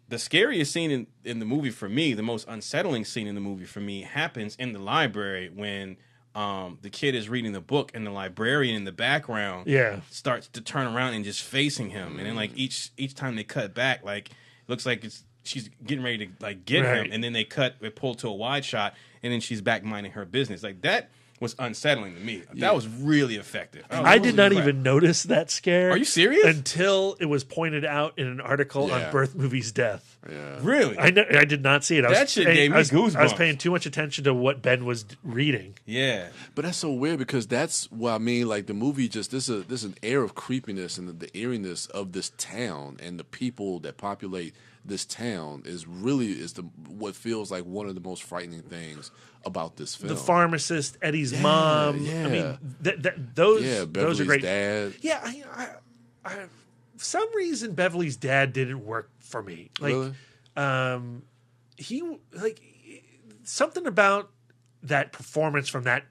Speaker 7: The scariest scene in the movie for me, the most unsettling scene in the movie for me, happens in the library when the kid is reading the book and the librarian in the background starts to turn around and just facing him, and then like each time they cut back, like it looks like she's getting ready to like get him, and then they pull to a wide shot, and then she's back minding her business. Like that was unsettling to me. That was really effective.
Speaker 12: I did not even notice that scare.
Speaker 7: Are you serious?
Speaker 12: Until it was pointed out in an article on Birth Movies Death.
Speaker 7: Really?
Speaker 12: I did not see it.
Speaker 7: That shit gave me goosebumps.
Speaker 12: I was paying too much attention to what Ben was reading.
Speaker 7: Yeah.
Speaker 8: But that's so weird because that's what I mean. Like the movie just there's an air of creepiness and the eeriness of this town and the people that populate this town is what feels like one of the most frightening things about this film.
Speaker 12: The pharmacist, Eddie's mom. I mean, those are great.
Speaker 8: Dad.
Speaker 12: Yeah, I for some reason Beverly's dad didn't work for me. Like,
Speaker 8: really?
Speaker 12: He something about that performance from that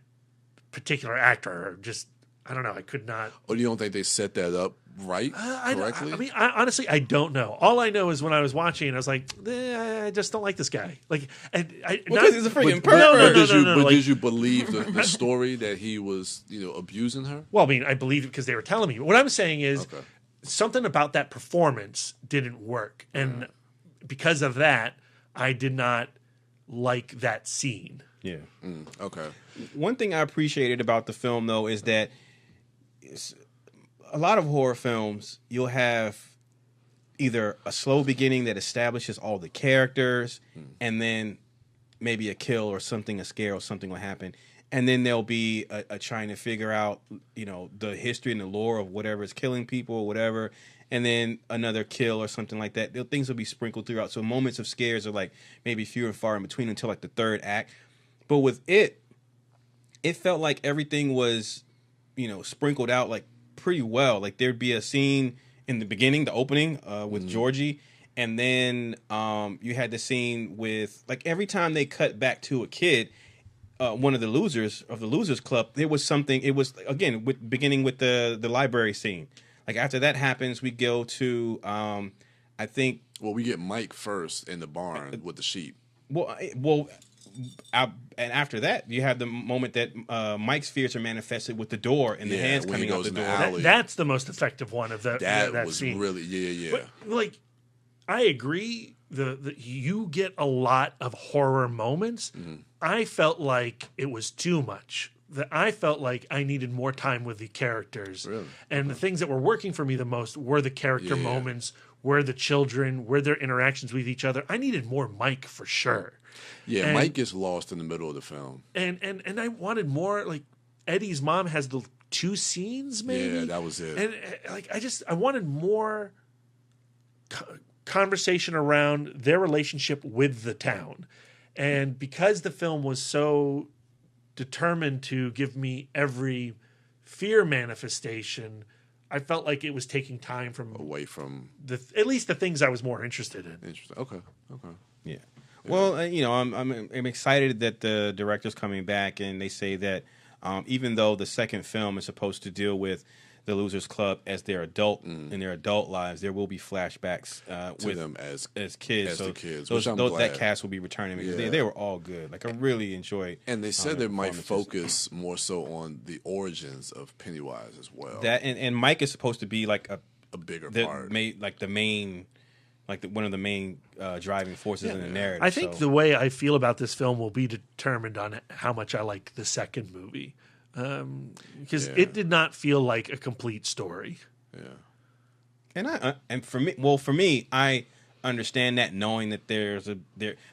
Speaker 12: particular actor. Just I don't know. I could not.
Speaker 8: Or you don't think they set that up right correctly?
Speaker 12: Honestly, I don't know. All I know is when I was watching, I was like, I just don't like this guy. Like,
Speaker 7: because he's a freaking pervert.
Speaker 12: No.
Speaker 8: Did you believe the story that he was, abusing her?
Speaker 12: Well, I mean, I believe it because they were telling me. What I'm saying is something about that performance didn't work, and because of that, I did not like that scene.
Speaker 7: Yeah.
Speaker 8: Okay.
Speaker 7: One thing I appreciated about the film, though, is that a lot of horror films, you'll have either a slow beginning that establishes all the characters, and then maybe a kill or something, a scare or something will happen. And then there'll be a trying to figure out, the history and the lore of whatever is killing people or whatever. And then another kill or something like that. Things will be sprinkled throughout. So moments of scares are like maybe few and far in between until like the third act. But with it felt like everything was, sprinkled out like pretty well. Like there'd be a scene in the beginning, the opening with Georgie. And then you had the scene with, like, every time they cut back to a kid, one of the losers of the Losers Club, there was something. It was, again, beginning with the library scene. Like, after that happens, we go to, I think...
Speaker 8: Well, we get Mike first in the barn with the sheep.
Speaker 7: And after that, you have the moment that Mike's fears are manifested with the door and the hands coming out the door.
Speaker 12: That's the most effective one of that
Speaker 8: was
Speaker 12: scene.
Speaker 8: Really, yeah.
Speaker 12: But, like, I agree. You get a lot of horror moments. I felt like it was too much. I felt like I needed more time with the characters.
Speaker 8: Really?
Speaker 12: And the things that were working for me the most were the character moments, were the children, were their interactions with each other. I needed more Mike for sure.
Speaker 8: Yeah,
Speaker 12: and,
Speaker 8: Mike gets lost in the middle of the film.
Speaker 12: And I wanted more, like, Eddie's mom has the 2 scenes, maybe.
Speaker 8: Yeah, that was it.
Speaker 12: And, like, I wanted more conversation around their relationship with the town. And because the film was so determined to give me every fear manifestation, I felt like it was taking time away from at least the things I was more interested in.
Speaker 8: Interesting. Okay.
Speaker 7: Yeah. Well, I'm excited that the director's coming back, and they say that even though the second film is supposed to deal with the Losers Club as their adult in their adult lives, there will be flashbacks with them
Speaker 8: as
Speaker 7: kids.
Speaker 8: As
Speaker 7: so
Speaker 8: the kids,
Speaker 7: that cast will be returning because they were all good. Like, I really enjoyed.
Speaker 8: And they said they might focus more so on the origins of Pennywise as well.
Speaker 7: That and Mike is supposed to be like a
Speaker 8: bigger part,
Speaker 7: one of the main driving forces in the narrative.
Speaker 12: I think the way I feel about this film will be determined on how much I like the second movie. Because it did not feel like a complete story.
Speaker 8: Yeah,
Speaker 7: and for me, I understand that, knowing that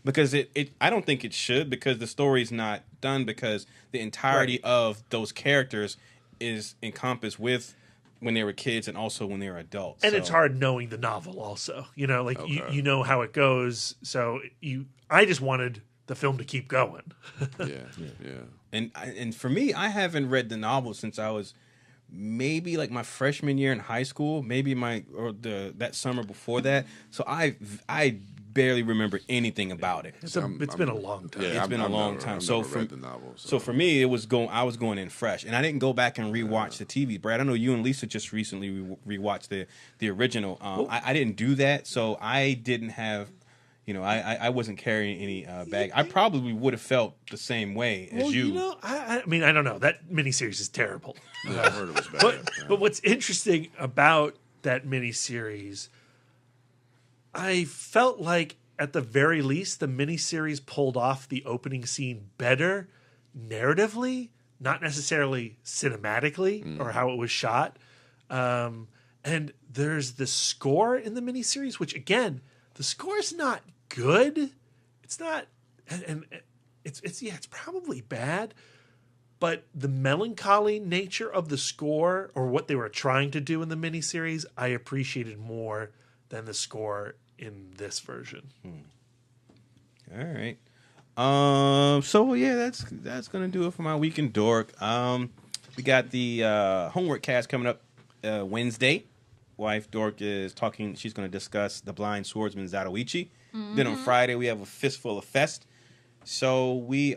Speaker 7: because I don't think it should, because the story's not done, because the entirety of those characters is encompassed with when they were kids and also when they were adults.
Speaker 12: And it's hard knowing the novel also. You know how it goes. So I just wanted the film to keep going.
Speaker 8: Yeah.
Speaker 7: And for me, I haven't read the novel since I was maybe like my freshman year in high school, maybe that summer before that. So I barely remember anything about it.
Speaker 12: It's been a long time.
Speaker 7: Yeah, it's been a long time.
Speaker 8: So read the novel,
Speaker 7: so for me, I was going in fresh, and I didn't go back and rewatch the TV. Brad, I know you and Lisa just recently rewatched the original. I didn't do that, so I didn't have. I wasn't carrying any bag. I probably would have felt the same way as you.
Speaker 12: I mean, I don't know. That miniseries is terrible.
Speaker 8: Yeah, I heard it was bad.
Speaker 12: But what's interesting about that miniseries, I felt like at the very least the miniseries pulled off the opening scene better narratively, not necessarily cinematically or how it was shot. And there's the score in the miniseries, which, again, the score's not good. It's not, and it's probably bad, but the melancholy nature of the score, or what they were trying to do in the miniseries, I appreciated more than the score in this version.
Speaker 7: All right. So yeah, that's gonna do it for my weekend dork. We got the homework cast coming up Wednesday. Wife Dork is talking. She's going to discuss The Blind Swordsman Zatoichi. Then on Friday we have a fistful of fest. So we're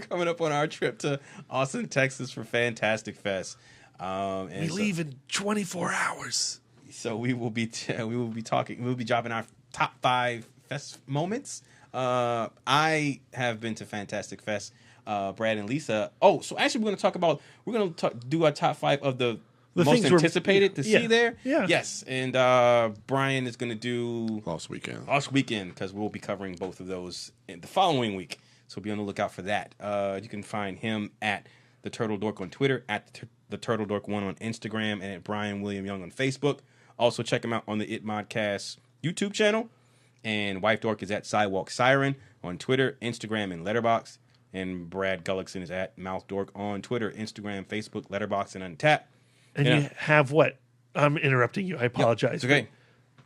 Speaker 7: coming up on our trip to Austin, Texas for Fantastic Fest.
Speaker 12: We leave in 24 hours.
Speaker 7: So we will be dropping our top 5 fest moments. I have been to Fantastic Fest. Brad and Lisa. Oh, so actually we're going to do our top 5 of the most anticipated to see there.
Speaker 12: Yeah.
Speaker 7: Yes. And Brian is going to do
Speaker 8: Lost Weekend,
Speaker 7: because we'll be covering both of those in the following week. So be on the lookout for that. You can find him at the Turtle Dork on Twitter, at the the Turtle Dork 1 on Instagram and at Brian William Young on Facebook. Also check him out on the It Modcast YouTube channel. And Wife Dork is at Sidewalk Siren on Twitter, Instagram, and Letterboxd. And Brad Gullickson is at Mouth Dork on Twitter, Instagram, Facebook, Letterboxd, and Untappd.
Speaker 12: And you have what? I'm interrupting you. I apologize.
Speaker 7: It's okay.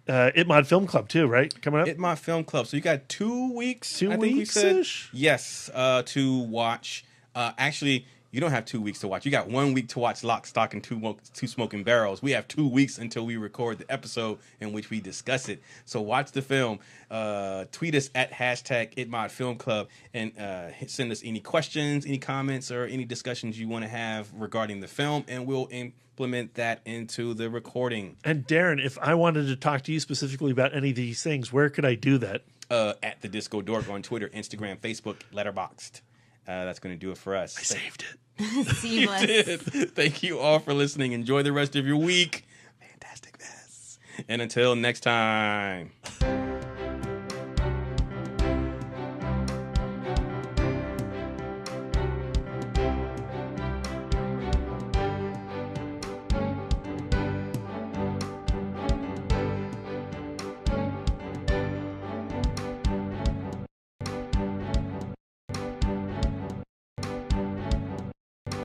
Speaker 12: Itmod Film Club too, right? Coming up.
Speaker 7: Itmod Film Club. So you got 2 weeks.
Speaker 12: 2 weeks-ish?
Speaker 7: Yes, to watch. Actually, you don't have 2 weeks to watch. You got 1 week to watch Lock, Stock, and Two Smoking Barrels. We have 2 weeks until we record the episode in which we discuss it. So watch the film. Tweet us at hashtag Itmod Film Club and send us any questions, any comments, or any discussions you want to have regarding the film, and we'll implement that into the recording.
Speaker 12: And Darren, if I wanted to talk to you specifically about any of these things, where could I do that?
Speaker 7: At the Disco Dork on Twitter, Instagram, Facebook, Letterboxd. That's going to do it for us.
Speaker 12: I saved it.
Speaker 6: Seamless.
Speaker 7: You did. Thank you all for listening. Enjoy the rest of your week. Fantastic mess. And until next time.